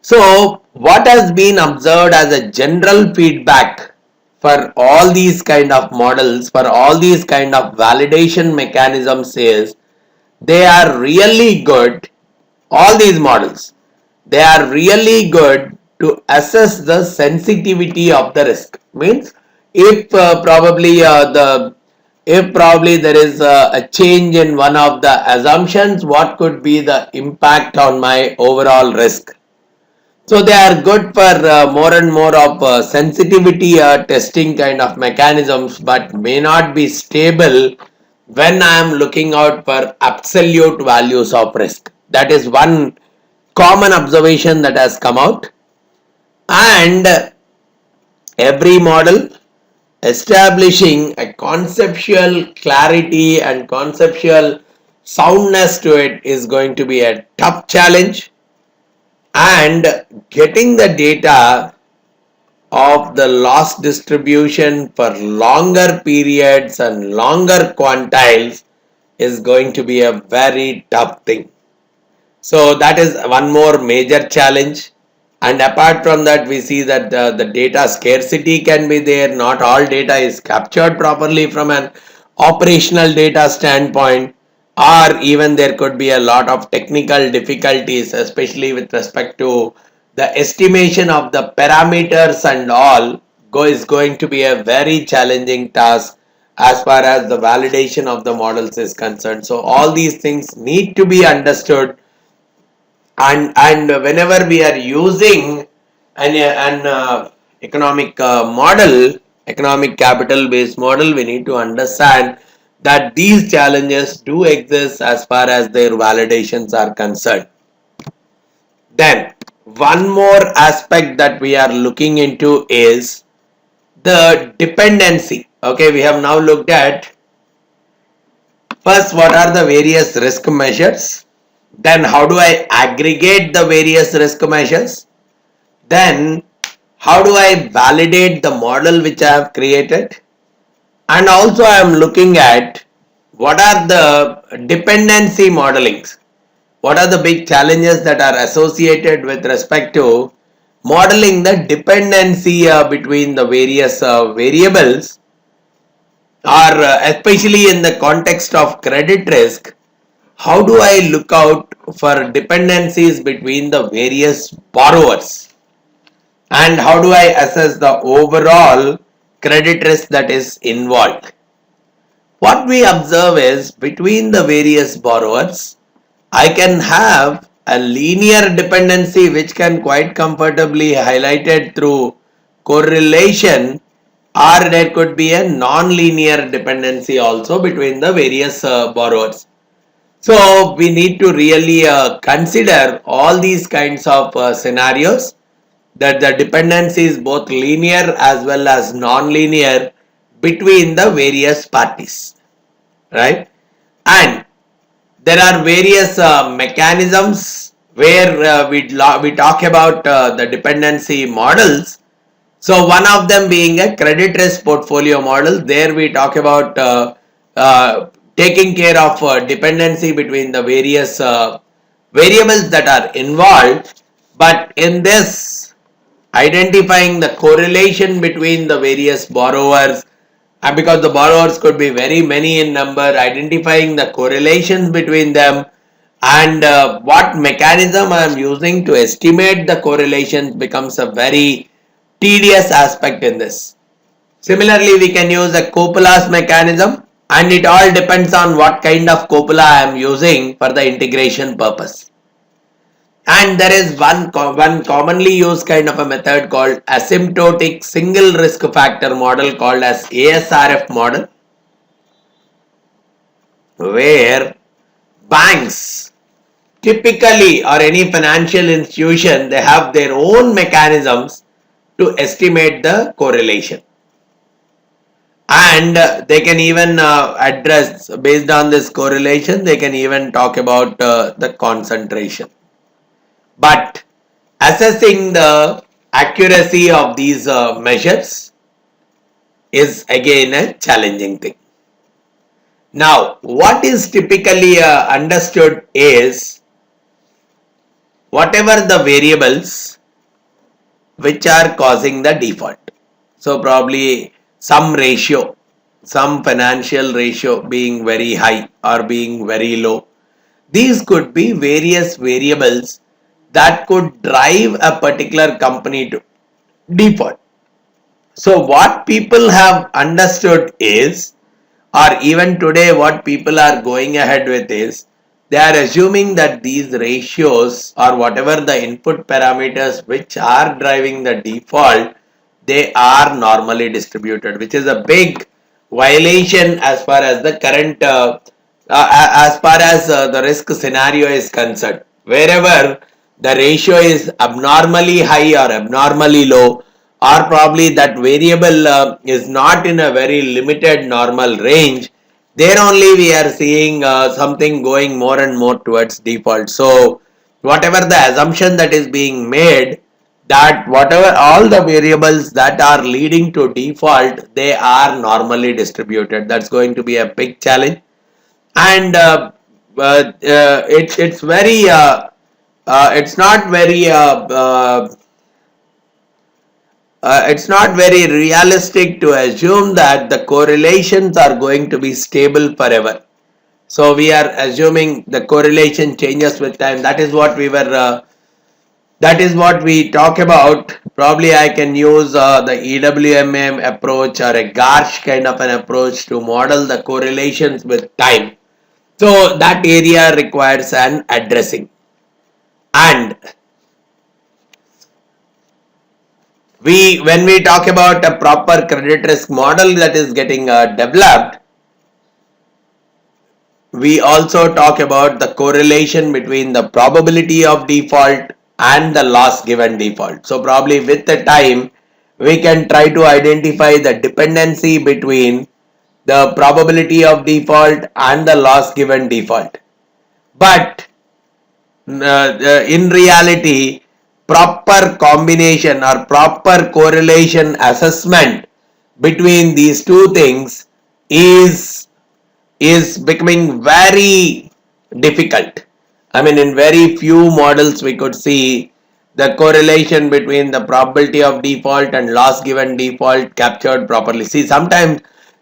So what has been observed as a general feedback for all these kind of models, for all these kind of validation mechanisms, is they are really good. All these models, they are really good to assess the sensitivity of the risk. Means if probably there is a change in one of the assumptions, what could be the impact on my overall risk. So they are good for more and more of sensitivity testing kind of mechanisms, but may not be stable when I am looking out for absolute values of risk. That is one common observation that has come out. And every model establishing a conceptual clarity and conceptual soundness to it is going to be a tough challenge, and getting the data of the loss distribution for longer periods and longer quantiles is going to be a very tough thing. So that is one more major challenge. And apart from that, we see that the data scarcity can be there. Not all data is captured properly from an operational data standpoint, or even there could be a lot of technical difficulties, especially with respect to the estimation of the parameters and all is going to be a very challenging task as far as the validation of the models is concerned. So all these things need to be understood, and whenever we are using an economic model, economic capital based model, we need to understand that these challenges do exist as far as their validations are concerned. Then one more aspect that we are looking into is the dependency. Okay, we have now looked at first what are the various risk measures, then how do I aggregate the various risk measures, then how do I validate the model which I have created, and also I am looking at what are the dependency modelings, what are the big challenges that are associated with respect to modeling the dependency between the various variables, or especially in the context of credit risk, how do I look out for dependencies between the various borrowers, and how do I assess the overall credit risk that is involved. What we observe is between the various borrowers, I can have a linear dependency which can quite comfortably highlighted through correlation, or there could be a non-linear dependency also between the various borrowers. So we need to really consider all these kinds of scenarios, that the dependency is both linear as well as non-linear between the various parties, right? And there are various mechanisms where we talk about the dependency models. So one of them being a credit risk portfolio model. There we talk about taking care of dependency between the various variables that are involved. But in this, identifying the correlation between the various borrowers, and because the borrowers could be very many in number, identifying the correlations between them, and what mechanism I am using to estimate the correlations becomes a very tedious aspect in this. Similarly, we can use a Coppola's mechanism, and it all depends on what kind of Coppola I am using for the integration purpose. And there is one commonly used kind of a method called asymptotic single risk factor model, called as ASRF model, where banks typically, or any financial institution, they have their own mechanisms to estimate the correlation, and they can even address, based on this correlation, they can even talk about the concentration. But assessing the accuracy of these measures is again a challenging thing. Now, what is typically understood is whatever the variables which are causing the default. So, probably some ratio, some financial ratio being very high or being very low. These could be various variables that could drive a particular company to default. So, what people have understood is, or even today, what people are going ahead with is, they are assuming that these ratios or whatever the input parameters which are driving the default, they are normally distributed, which is a big violation as far as the current, as far as the risk scenario is concerned. Wherever the ratio is abnormally high or abnormally low, or probably that variable is not in a very limited normal range, there only we are seeing something going more and more towards default. So whatever the assumption that is being made, that whatever all the variables that are leading to default, they are normally distributed. That's going to be a big challenge. And it's very it's not very it's not very realistic to assume that the correlations are going to be stable forever. So we are assuming the correlation changes with time. That is what we were. That is what we talk about. Probably I can use the EWMM approach or a Garsh kind of an approach to model the correlations with time. So that area requires an addressing. And when we talk about a proper credit risk model that is getting developed, we also talk about the correlation between the probability of default and the loss given default. So probably with the time, we can try to identify the dependency between the probability of default and the loss given default. But in reality, proper combination or proper correlation assessment between these two things is becoming very difficult. I mean, in very few models we could see the correlation between the probability of default and loss given default captured properly. See, sometimes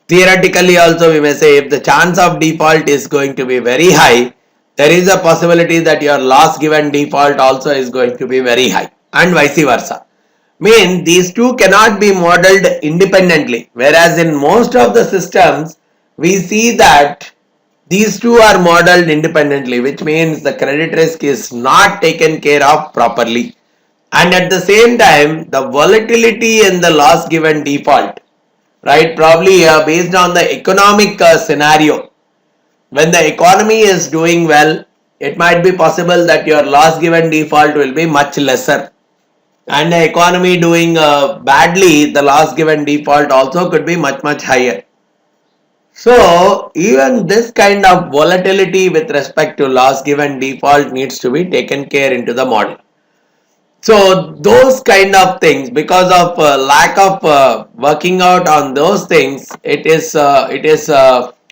theoretically also we may say, if the chance of default is going to be very high, there is a possibility that your loss given default also is going to be very high, and vice versa. Mean these two cannot be modeled independently, whereas in most of the systems we see that these two are modeled independently, which means the credit risk is not taken care of properly, and at the same time the volatility in the loss given default, right, probably based on the economic scenario. When the economy is doing well, it might be possible that your loss given default will be much lesser, and the economy doing badly, the loss given default also could be much higher. So even this kind of volatility with respect to loss given default needs to be taken care into the model. So those kind of things, because of lack of working out on those things, it is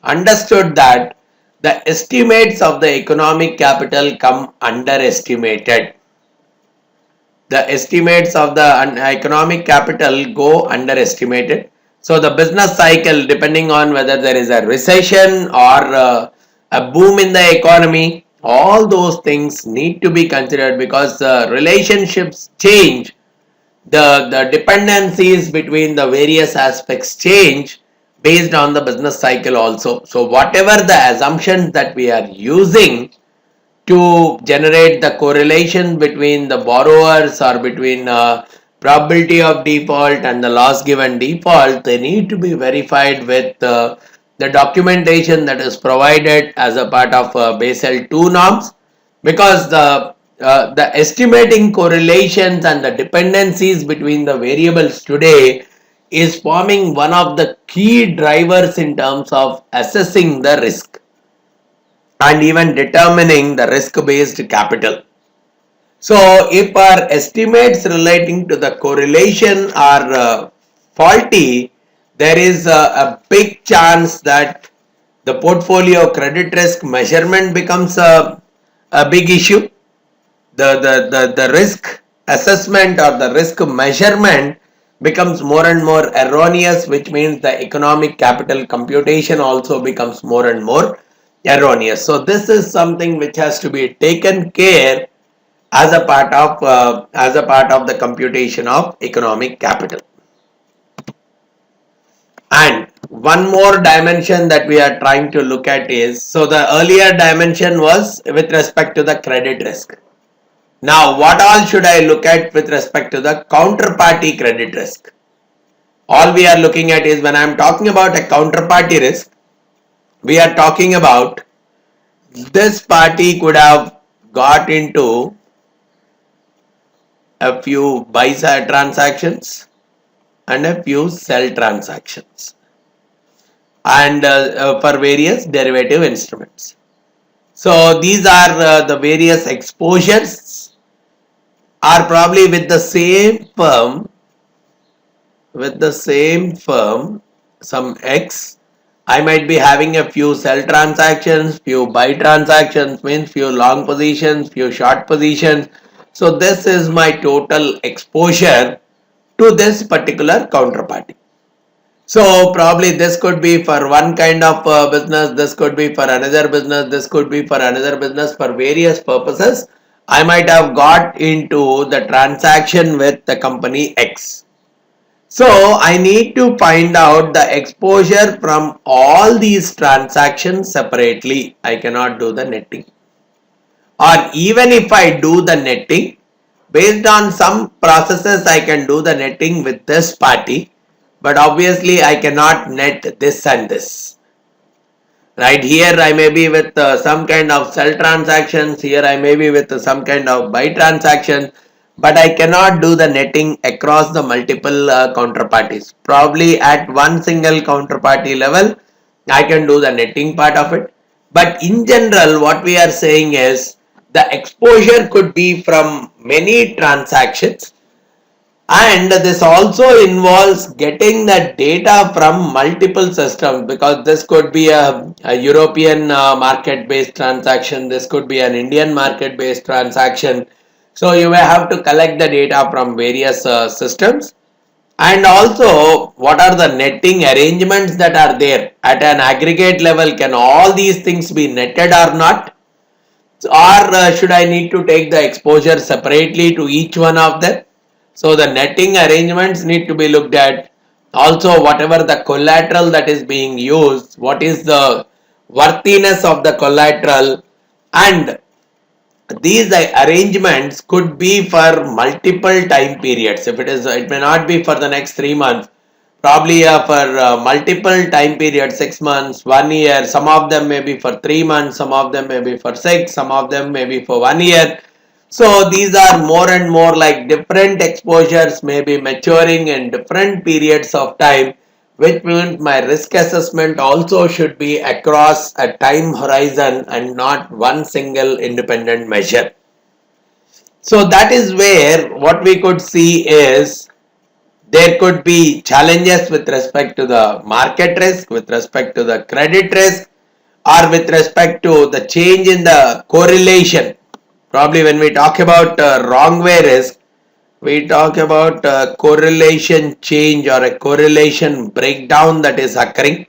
understood that the estimates of the economic capital come underestimated. The estimates of the economic capital go underestimated. So the business cycle, depending on whether there is a recession or a boom in the economy, all those things need to be considered, because the relationships change, the dependencies between the various aspects change based on the business cycle also. So whatever the assumptions that we are using to generate the correlation between the borrowers or between probability of default and the loss given default, they need to be verified with the documentation that is provided as a part of Basel II norms. because the estimating correlations and the dependencies between the variables today is forming one of the key drivers in terms of assessing the risk and even determining the risk based capital. So if our estimates relating to the correlation are faulty, there is a big chance that the portfolio credit risk measurement becomes a big issue. The risk assessment or the risk measurement becomes more and more erroneous, which means the economic capital computation also becomes more and more erroneous. So this is something which has to be taken care as a part of the computation of economic capital. And one more dimension that we are trying to look at is, so the earlier dimension was with respect to the credit risk. Now what all should I look at with respect to the counterparty credit risk? All we are looking at is, when I am talking about a counterparty risk, we are talking about this party could have got into a few buy side transactions and a few sell transactions, and for various derivative instruments. So these are the various exposures are probably with the same firm, some X. I might be having a few sell transactions, few buy transactions, means few long positions, few short positions. So this is my total exposure to this particular counterparty. So probably this could be for one kind of business, this could be for another business, this could be for another business, for various purposes. I might have got into the transaction with the company X. So I need to find out the exposure from all these transactions separately. I cannot do the netting. Or even if I do the netting, based on some processes I can do the netting with this party, but obviously I cannot net this and this. Right here I may be with some kind of sell transactions, here I may be with some kind of buy transaction, but I cannot do the netting across the multiple counterparties. Probably at one single counterparty level I can do the netting part of it, but in general what we are saying is the exposure could be from many transactions, and this also involves getting the data from multiple systems, because this could be a European market based transaction, this could be an Indian market based transaction. So you may have to collect the data from various systems, and also what are the netting arrangements that are there at an aggregate level. Can all these things be netted or not? Or should I need to take the exposure separately to each one of them? So the netting arrangements need to be looked at. Also, whatever the collateral that is being used, what is the worthiness of the collateral, and these arrangements could be for multiple time periods. If it may not be for the next 3 months, probably for multiple time periods, 6 months, 1 year. Some of them may be for 3 months, some of them may be for 6, some of them may be for 1 year. So these are more and more like different exposures may be maturing in different periods of time, which means my risk assessment also should be across a time horizon and not one single independent measure. So that is where what we could see is there could be challenges with respect to the market risk, with respect to the credit risk, or with respect to the change in the correlation. Probably when we talk about wrong way risk, we talk about correlation change or a correlation breakdown that is occurring.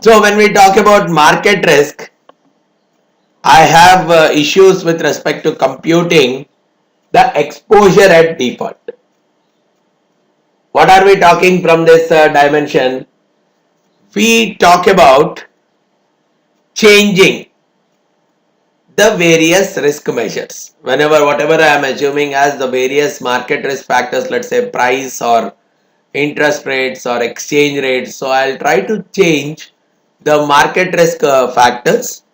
So when we talk about market risk, I have issues with respect to computing the exposure at default. What are we talking from this dimension? We talk about changing the various risk measures. Whatever I am assuming as the various market risk factors, let's say price or interest rates or exchange rates. So I'll try to change the market risk factors,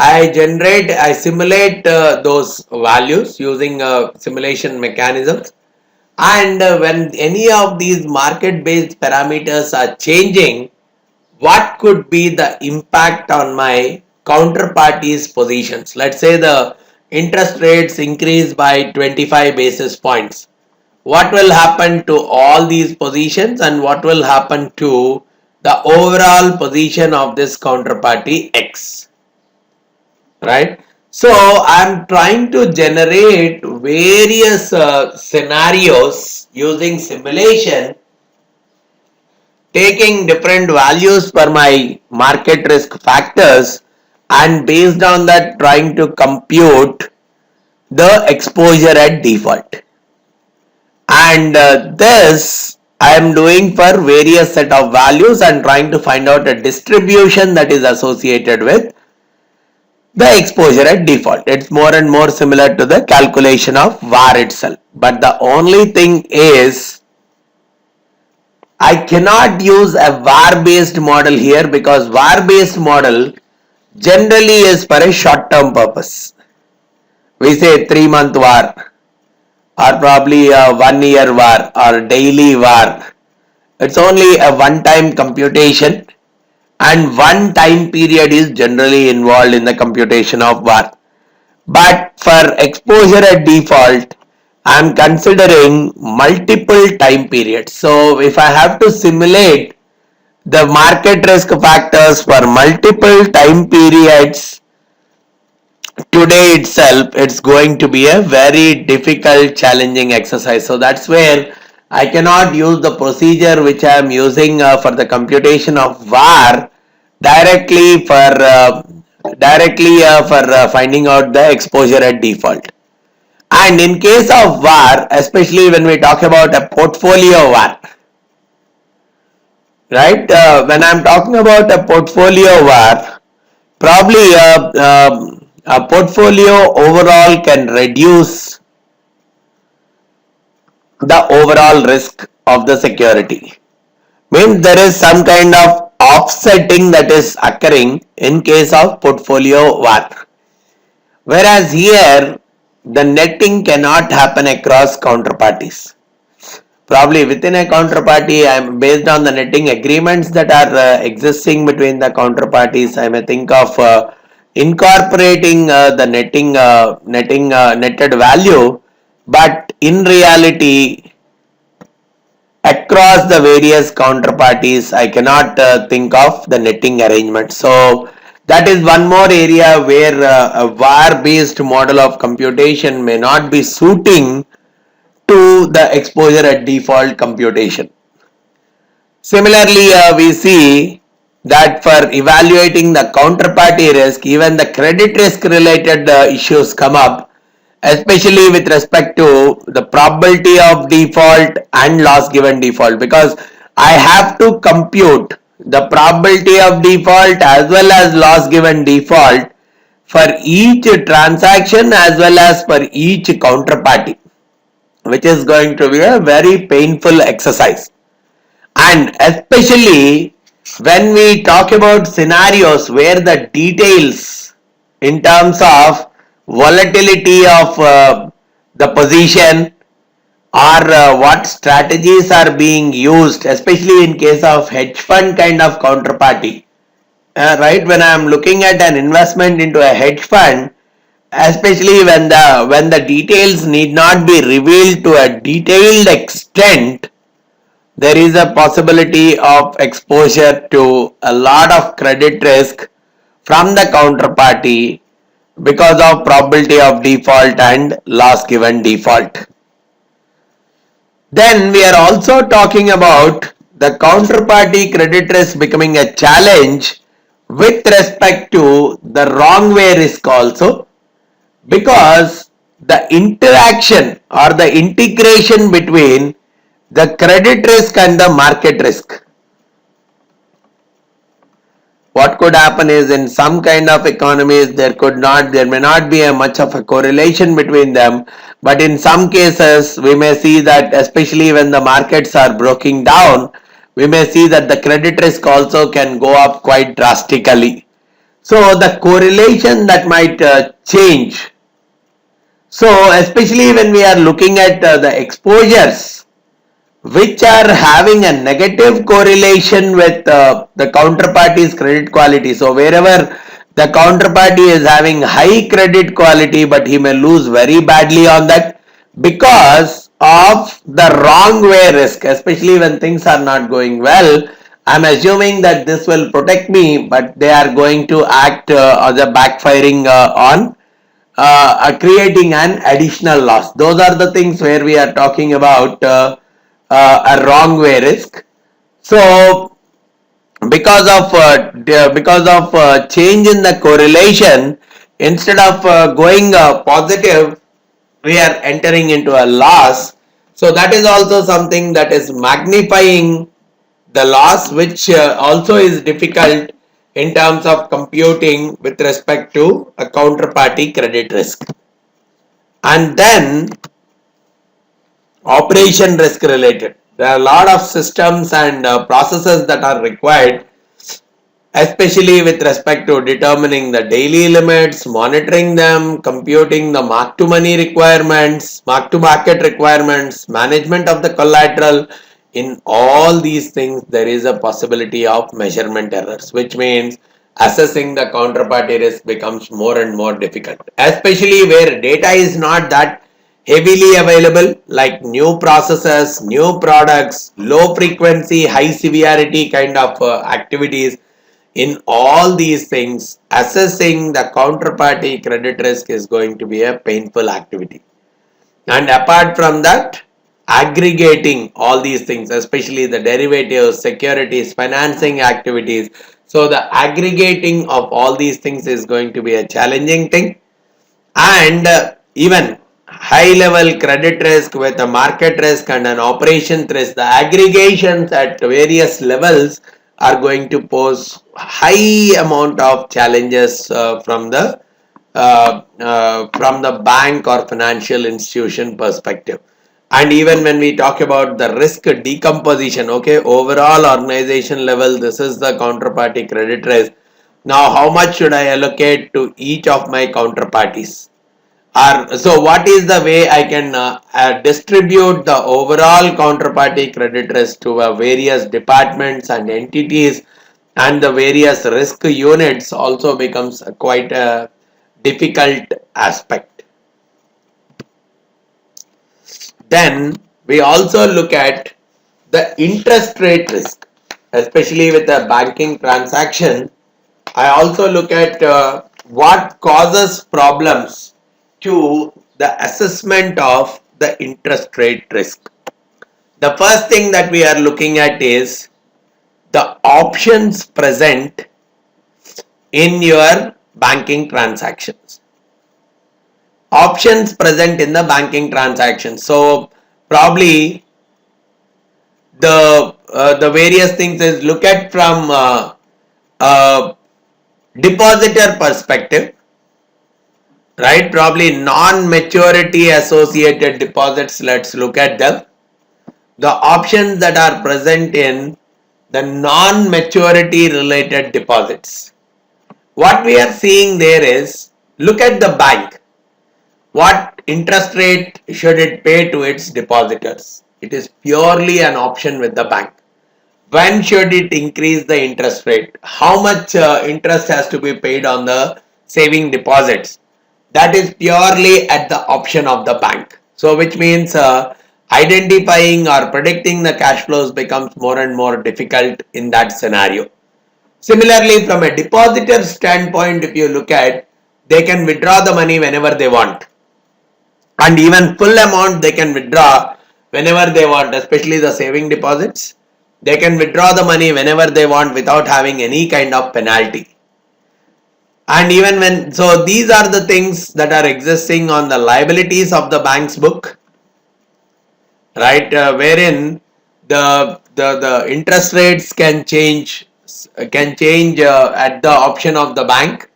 I simulate those values using simulation mechanisms. And when any of these market based parameters are changing, what could be the impact on my counterparty's positions? Let's say the interest rates increase by 25 basis points. What will happen to all these positions and what will happen to the overall position of this counterparty X? Right? So I'm trying to generate various scenarios using simulation, taking different values for my market risk factors, and based on that trying to compute the exposure at default. And this I am doing for various set of values and trying to find out a distribution that is associated with the exposure at default. It's more and more similar to the calculation of VAR itself. But the only thing is I cannot use a VAR based model here because VAR based model generally is for a short term purpose. We say 3-month VAR or probably a 1-year VAR or daily VAR. It's only a one time computation and one time period is generally involved in the computation of VAR. But for exposure at default, I am considering multiple time periods. So if I have to simulate the market risk factors for multiple time periods, today itself it's going to be a very difficult challenging exercise. So that's where I cannot use the procedure which I am using for the computation of VAR directly for finding out the exposure at default. And in case of VAR, especially when we talk about a portfolio VAR, right? When I'm talking about a portfolio VAR, probably a portfolio overall can reduce the overall risk of the security. Means there is some kind of offsetting that is occurring in case of portfolio VAR. Whereas here, the netting cannot happen across counterparties. Probably within a counterparty, I'm based on the netting agreements that are existing between the counterparties. I may think of incorporating the netted value, but in reality, across the various counterparties, I cannot think of the netting arrangement. So that is one more area where a VAR based model of computation may not be suiting to the exposure at default computation. Similarly, we see that for evaluating the counterparty risk, even the credit risk related issues come up, especially with respect to the probability of default and loss given default, because I have to compute the probability of default as well as loss given default for each transaction as well as for each counterparty, which is going to be a very painful exercise. And especially when we talk about scenarios where the details in terms of volatility of the position or what strategies are being used, especially in case of hedge fund kind of counterparty, right? When I am looking at an investment into a hedge fund, especially when the details need not be revealed to a detailed extent, there is a possibility of exposure to a lot of credit risk from the counterparty because of probability of default and loss given default. Then we are also talking about the counterparty credit risk becoming a challenge with respect to the wrong way risk also, because the interaction or the integration between the credit risk and the market risk, what could happen is in some kind of economies there may not be a much of a correlation between them, but in some cases we may see that, especially when the markets are breaking down, we may see that the credit risk also can go up quite drastically. So the correlation that might change. So especially when we are looking at the exposures which are having a negative correlation with the counterparty's credit quality. So wherever the counterparty is having high credit quality but he may lose very badly on that because of the wrong way risk, especially when things are not going well. I'm assuming that this will protect me, but they are going to act as a backfiring on creating an additional loss. Those are the things where we are talking about a wrong way risk. So because of change in the correlation, instead of going positive, we are entering into a loss. So that is also something that is magnifying the loss, which also is difficult in terms of computing with respect to a counterparty credit risk. And then operation risk related. There are a lot of systems and processes that are required, especially with respect to determining the daily limits, monitoring them, computing the mark to money requirements, mark to market requirements, management of the collateral. In all these things, there is a possibility of measurement errors, which means assessing the counterparty risk becomes more and more difficult, especially where data is not that heavily available, like new processes, new products, low frequency, high severity kind of activities. In all these things, assessing the counterparty credit risk is going to be a painful activity. And apart from that, aggregating all these things, especially the derivatives, securities, financing activities. So the aggregating of all these things is going to be a challenging thing. And even high level credit risk with a market risk and an operation risk, the aggregations at various levels are going to pose high amount of challenges from the bank or financial institution perspective. And even when we talk about the risk decomposition, okay, overall organization level, this is the counterparty credit risk. Now how much should I allocate to each of my counterparties? So what is the way I can distribute the overall counterparty credit risk to various departments and entities, and the various risk units also becomes quite a difficult aspect. Then we also look at the interest rate risk, especially with a banking transaction. I also look at what causes problems to the assessment of the interest rate risk. The first thing that we are looking at is the options present in your banking transactions. Options present in the banking transactions. So probably the various things is look at from depositor perspective, right? Probably non-maturity associated deposits. Let's look at them. The options that are present in the non-maturity related deposits. What we are seeing there is, look at the bank. What interest rate should it pay to its depositors? It is purely an option with the bank. When should it increase the interest rate? How much interest has to be paid on the saving deposits? That is purely at the option of the bank. So which means identifying or predicting the cash flows becomes more and more difficult in that scenario. Similarly, from a depositor standpoint, if you look at, they can withdraw the money whenever they want, and even full amount they can withdraw whenever they want, especially the saving deposits. They can withdraw the money whenever they want without having any kind of penalty. And even when, so these are the things that are existing on the liabilities of the bank's book, right? Wherein the interest rates can change at the option of the bank,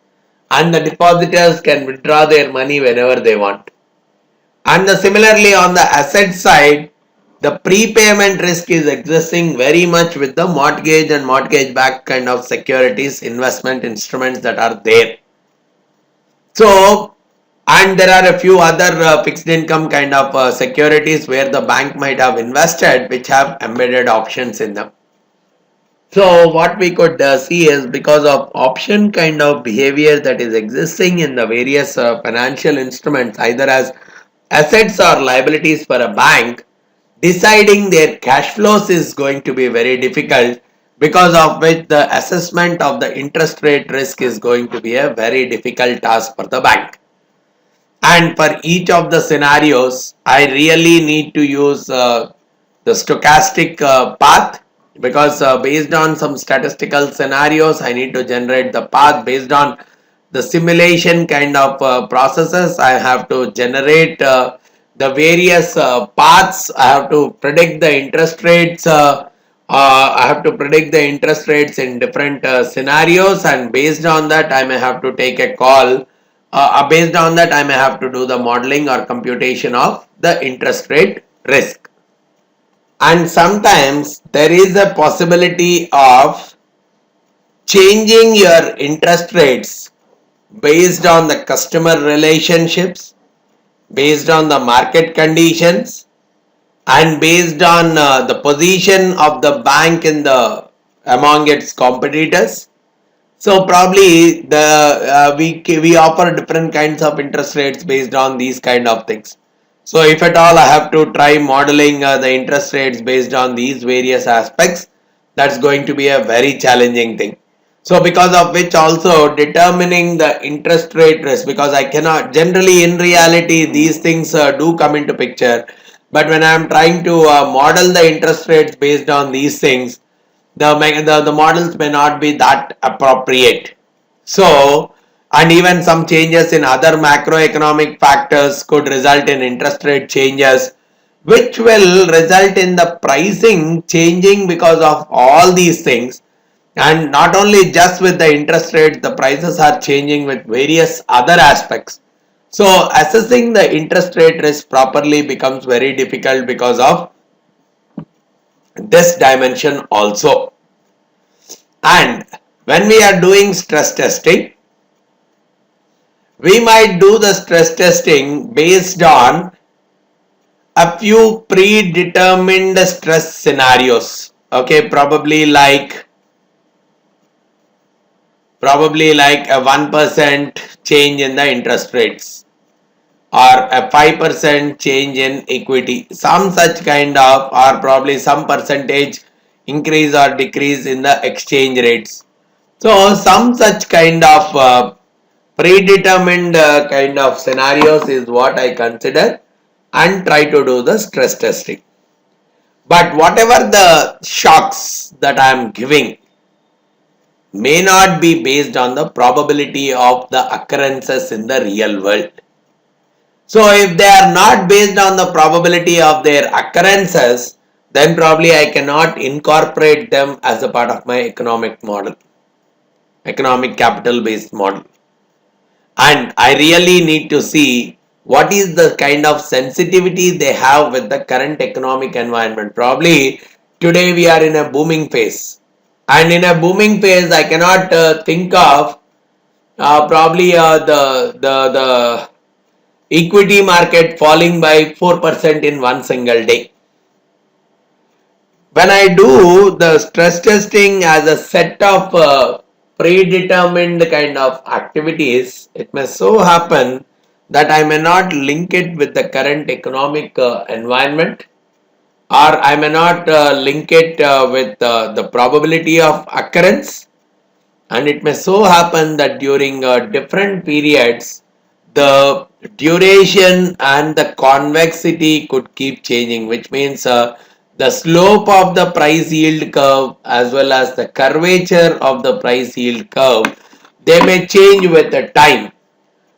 and the depositors can withdraw their money whenever they want. And similarly on the asset side, The prepayment risk is existing very much with the mortgage and mortgage backed kind of securities investment instruments that are there. So, and there are a few other fixed income kind of securities where the bank might have invested which have embedded options in them. So what we could see is because of option kind of behavior that is existing in the various financial instruments either as assets or liabilities for a bank, deciding their cash flows is going to be very difficult, because of which the assessment of the interest rate risk is going to be a very difficult task for the bank. And for each of the scenarios I really need to use the stochastic path, because based on some statistical scenarios I need to generate the path based on the simulation kind of processes. I have to generate the various paths. I have to predict the interest rates. I have to predict the interest rates in different scenarios, and based on that I may have to take a call. Based on that I may have to do the modeling or computation of the interest rate risk. And sometimes there is a possibility of changing your interest rates based on the customer relationships, based on the market conditions, and based on the position of the bank in the among its competitors. So probably the we offer different kinds of interest rates based on these kind of things. So if at all I have to try modeling the interest rates based on these various aspects, that's going to be a very challenging thing. So because of which also determining the interest rate risk, because I cannot generally in reality these things do come into picture, but when I am trying to model the interest rates based on these things, the models may not be that appropriate. So, and even some changes in other macroeconomic factors could result in interest rate changes, which will result in the pricing changing because of all these things. And not only just with the interest rates, the prices are changing with various other aspects. So assessing the interest rate risk properly becomes very difficult because of this dimension also. And when we are doing stress testing, we might do the stress testing based on a few predetermined stress scenarios. Okay, probably like a 1% change in the interest rates, or a 5% change in equity, some such kind of, or probably some percentage increase or decrease in the exchange rates. So some such kind of predetermined kind of scenarios is what I consider and try to do the stress testing. But whatever the shocks that I am giving may not be based on the probability of the occurrences in the real world. So if they are not based on the probability of their occurrences, then probably I cannot incorporate them as a part of my economic model, economic capital based model. And I really need to see what is the kind of sensitivity they have with the current economic environment. Probably today we are in a booming phase, and in a booming phase I cannot think of probably the equity market falling by 4% in one single day. When I do the stress testing as a set of predetermined kind of activities, it may so happen that I may not link it with the current economic environment, or I may not link it with the probability of occurrence, and it may so happen that during different periods the duration and the convexity could keep changing, which means the slope of the price yield curve as well as the curvature of the price yield curve, they may change with the time.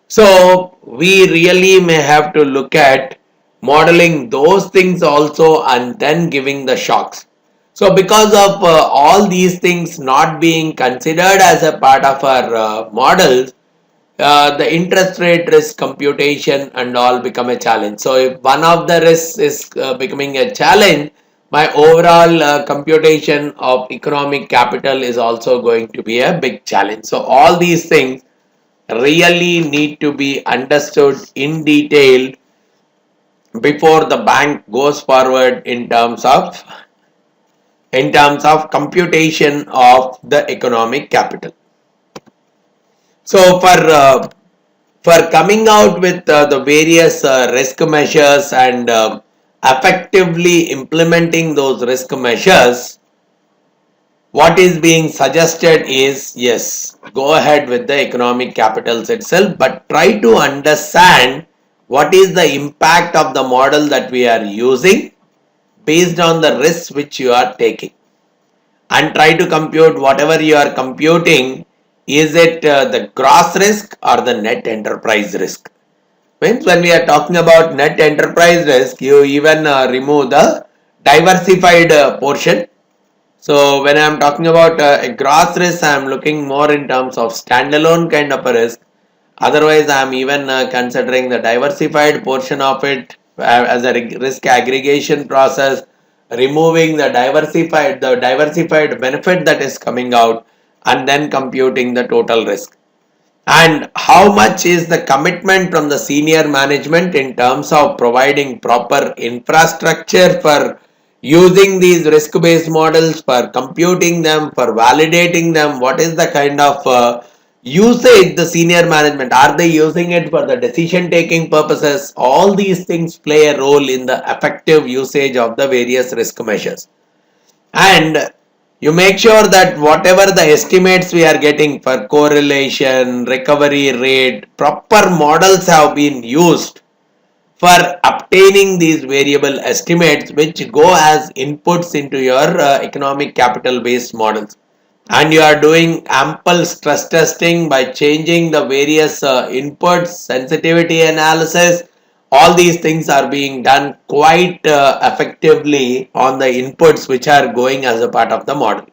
So we really may have to look at modeling those things also and then giving the shocks. So because of all these things not being considered as a part of our models, the interest rate risk computation and all become a challenge. So if one of the risks is becoming a challenge, my overall computation of economic capital is also going to be a big challenge. So all these things really need to be understood in detail before the bank goes forward in terms of computation of the economic capital. So for coming out with the various risk measures and effectively implementing those risk measures, what is being suggested is, yes, go ahead with the economic capitals itself, but try to understand what is the impact of the model that we are using based on the risks which you are taking, and try to compute whatever you are computing. Is it the gross risk or the net enterprise risk? Means when we are talking about net enterprise risk, you even remove the diversified portion. So when I am talking about a gross risk, I am looking more in terms of standalone kind of a risk. Otherwise, I am even considering the diversified portion of it as a risk aggregation process, removing the diversified benefit that is coming out, and then computing the total risk. And how much is the commitment from the senior management in terms of providing proper infrastructure for using these risk based models, for computing them, for validating them? What is the kind of usage the senior management, are they using it for the decision taking purposes? All these things play a role in the effective usage of the various risk measures. And you make sure that whatever the estimates we are getting for correlation, recovery rate, proper models have been used for obtaining these variable estimates, which go as inputs into your economic capital based models. And you are doing ample stress testing by changing the various inputs, sensitivity analysis. All these things are being done quite effectively on the inputs which are going as a part of the model.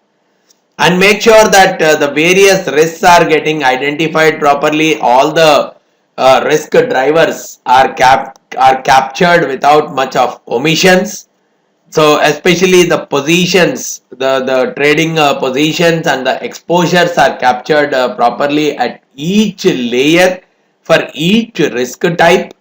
And make sure that the various risks are getting identified properly. All the risk drivers are captured without much of omissions. So especially the positions, the trading positions and the exposures are captured properly at each layer for each risk type.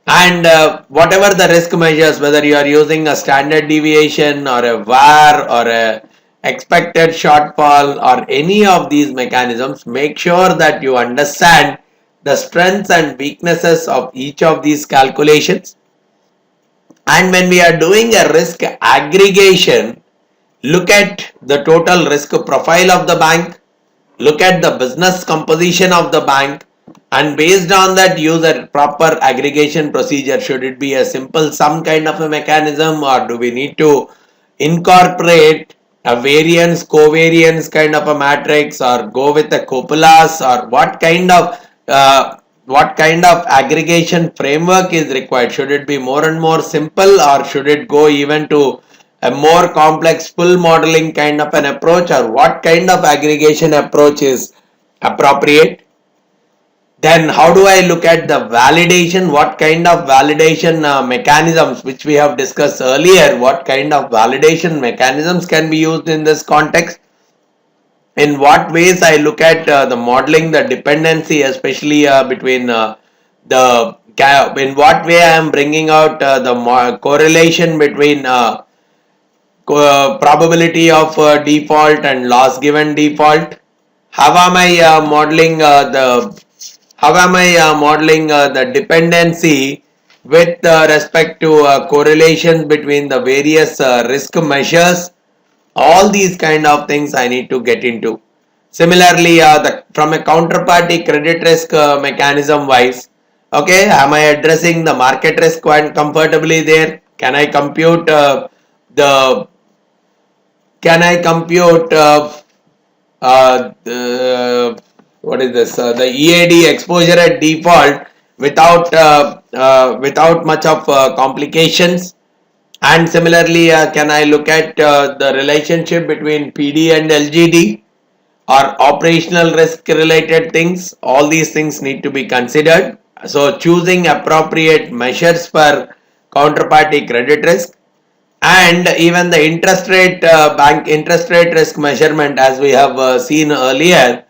And whatever the risk measures, whether you are using a standard deviation or a VAR or a expected shortfall or any of these mechanisms, make sure that you understand the strengths and weaknesses of each of these calculations. And when we are doing a risk aggregation, look at the total risk profile of the bank, look at the business composition of the bank, and based on that use a proper aggregation procedure. Should it be a simple sum kind of a mechanism, or do we need to incorporate a variance covariance kind of a matrix, or go with a copulas, or what kind of aggregation framework is required? Should it be more and more simple, or should it go even to a more complex full modeling kind of an approach, or what kind of aggregation approach is appropriate? Then how do I look at the validation? What kind of validation mechanisms, which we have discussed earlier, what kind of validation mechanisms can be used in this context? In what ways I look at the modeling, the dependency, especially between the in what way I am bringing out the correlation between probability of default and loss given default? How am I modeling the dependency with respect to correlations between the various risk measures? All these kind of things I need to get into. Similarly, from a counterparty credit risk mechanism wise, okay, am I addressing the market risk quite comfortably there? Can I compute the can I compute what is this the EAD, exposure at default, without much of complications? And similarly, can I look at the relationship between PD and LGD? or operational risk related things. All these things need to be considered. So choosing appropriate measures for counterparty credit risk, and even the interest rate bank interest rate risk measurement, as we have seen earlier.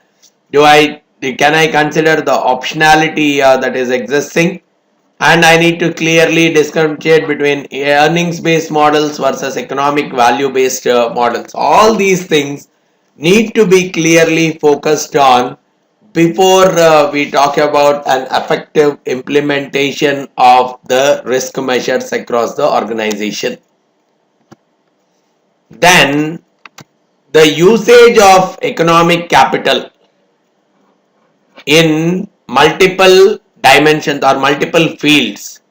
Do I can I consider the optionality that is existing, and I need to clearly differentiate between earnings based models versus economic value based models. All these things need to be clearly focused on before we talk about an effective implementation of the risk measures across the organization. Then the usage of economic capital in multiple dimensions or multiple fields.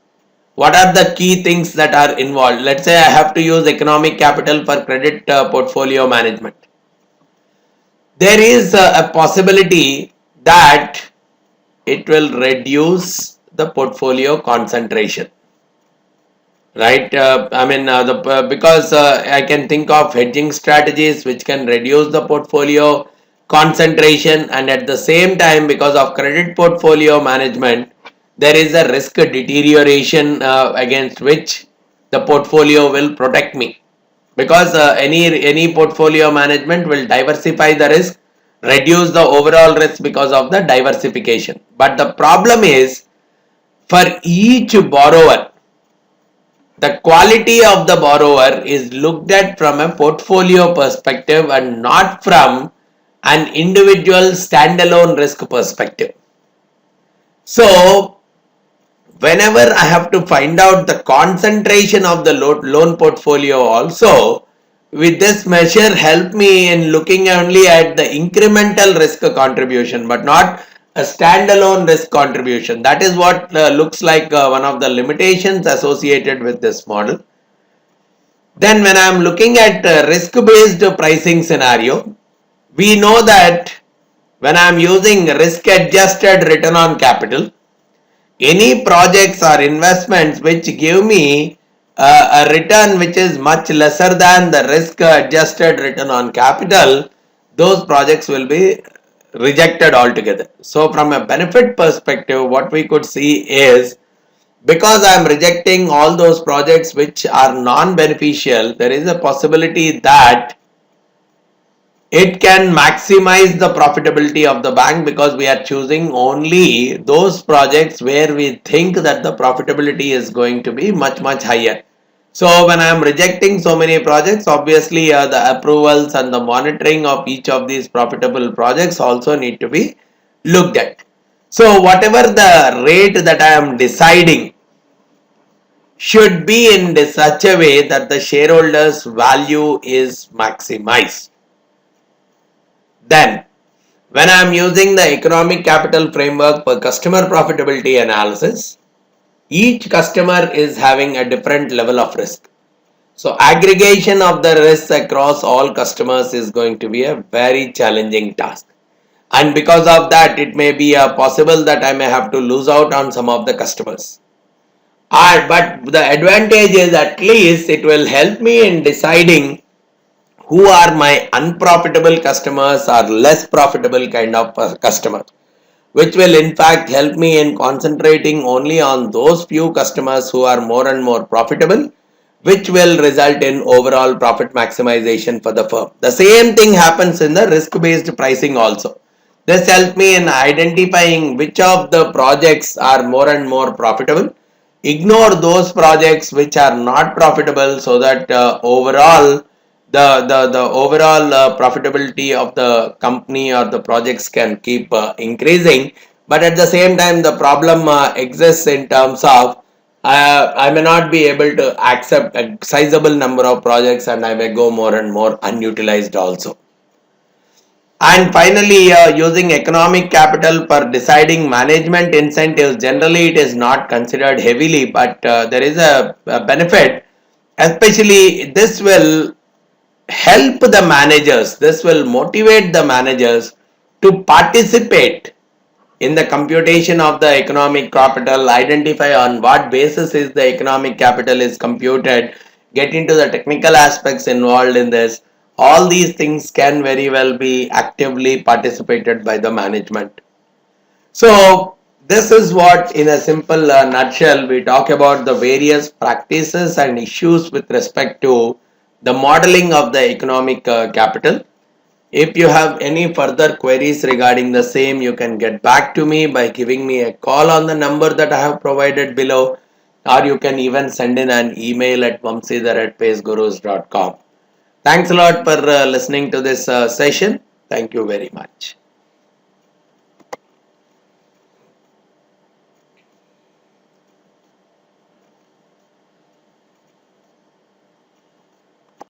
What are the key things that are involved? Let's say I have to use economic capital for credit portfolio management. There is a possibility that it will reduce the portfolio concentration, right? Because I can think of hedging strategies which can reduce the portfolio concentration, and at the same time, because of credit portfolio management, there is a risk deterioration against which the portfolio will protect me, because any portfolio management will diversify the risk, reduce the overall risk because of the diversification. But the problem is, for each borrower, the quality of the borrower is looked at from a portfolio perspective and not from an individual standalone risk perspective. So, whenever I have to find out the concentration of the loan portfolio also, with this measure help me in looking only at the incremental risk contribution but not a standalone risk contribution. That is what looks like one of the limitations associated with this model. Then when I am looking at risk based pricing scenario, we know that when I am using risk adjusted return on capital, any projects or investments which give me a return which is much lesser than the risk adjusted return on capital, those projects will be rejected altogether. So from a benefit perspective, what we could see is, because I am rejecting all those projects which are non-beneficial, there is a possibility that it can maximize the profitability of the bank, because we are choosing only those projects where we think that the profitability is going to be much higher. So when I am rejecting so many projects, obviously the approvals and the monitoring of each of these profitable projects also need to be looked at. So whatever the rate that I am deciding should be in such a way that the shareholders' value is maximized. Then, when I am using the economic capital framework for customer profitability analysis, each customer is having a different level of risk. So, aggregation of the risks across all customers is going to be a very challenging task. And because of that, it may be possible that I may have to lose out on some of the customers. But the advantage is, at least it will help me in deciding who are my unprofitable customers or less profitable kind of customers, which will in fact help me in concentrating only on those few customers who are more and more profitable, which will result in overall profit maximization for the firm. The same thing happens in the risk based pricing also. This helps me in identifying which of the projects are more and more profitable, ignore those projects which are not profitable, so that overall the overall profitability of the company or the projects can keep increasing. But at the same time, the problem exists in terms of I may not be able to accept a sizable number of projects, and I may go more and more unutilized also. And finally, using economic capital for deciding management incentives, generally it is not considered heavily, but there is a benefit. Especially, this will help the managers, this will motivate the managers to participate in the computation of the economic capital, identify on what basis is the economic capital is computed, get into the technical aspects involved in this. all these things can very well be actively participated by the management. So this is what, in a simple nutshell, we talk about the various practices and issues with respect to the modeling of the economic capital. If you have any further queries regarding the same, you can get back to me by giving me a call on the number that I have provided below, or you can even send in an email at vamsidhar@pacegurus.com. Thanks a lot for listening to this session. Thank you very much.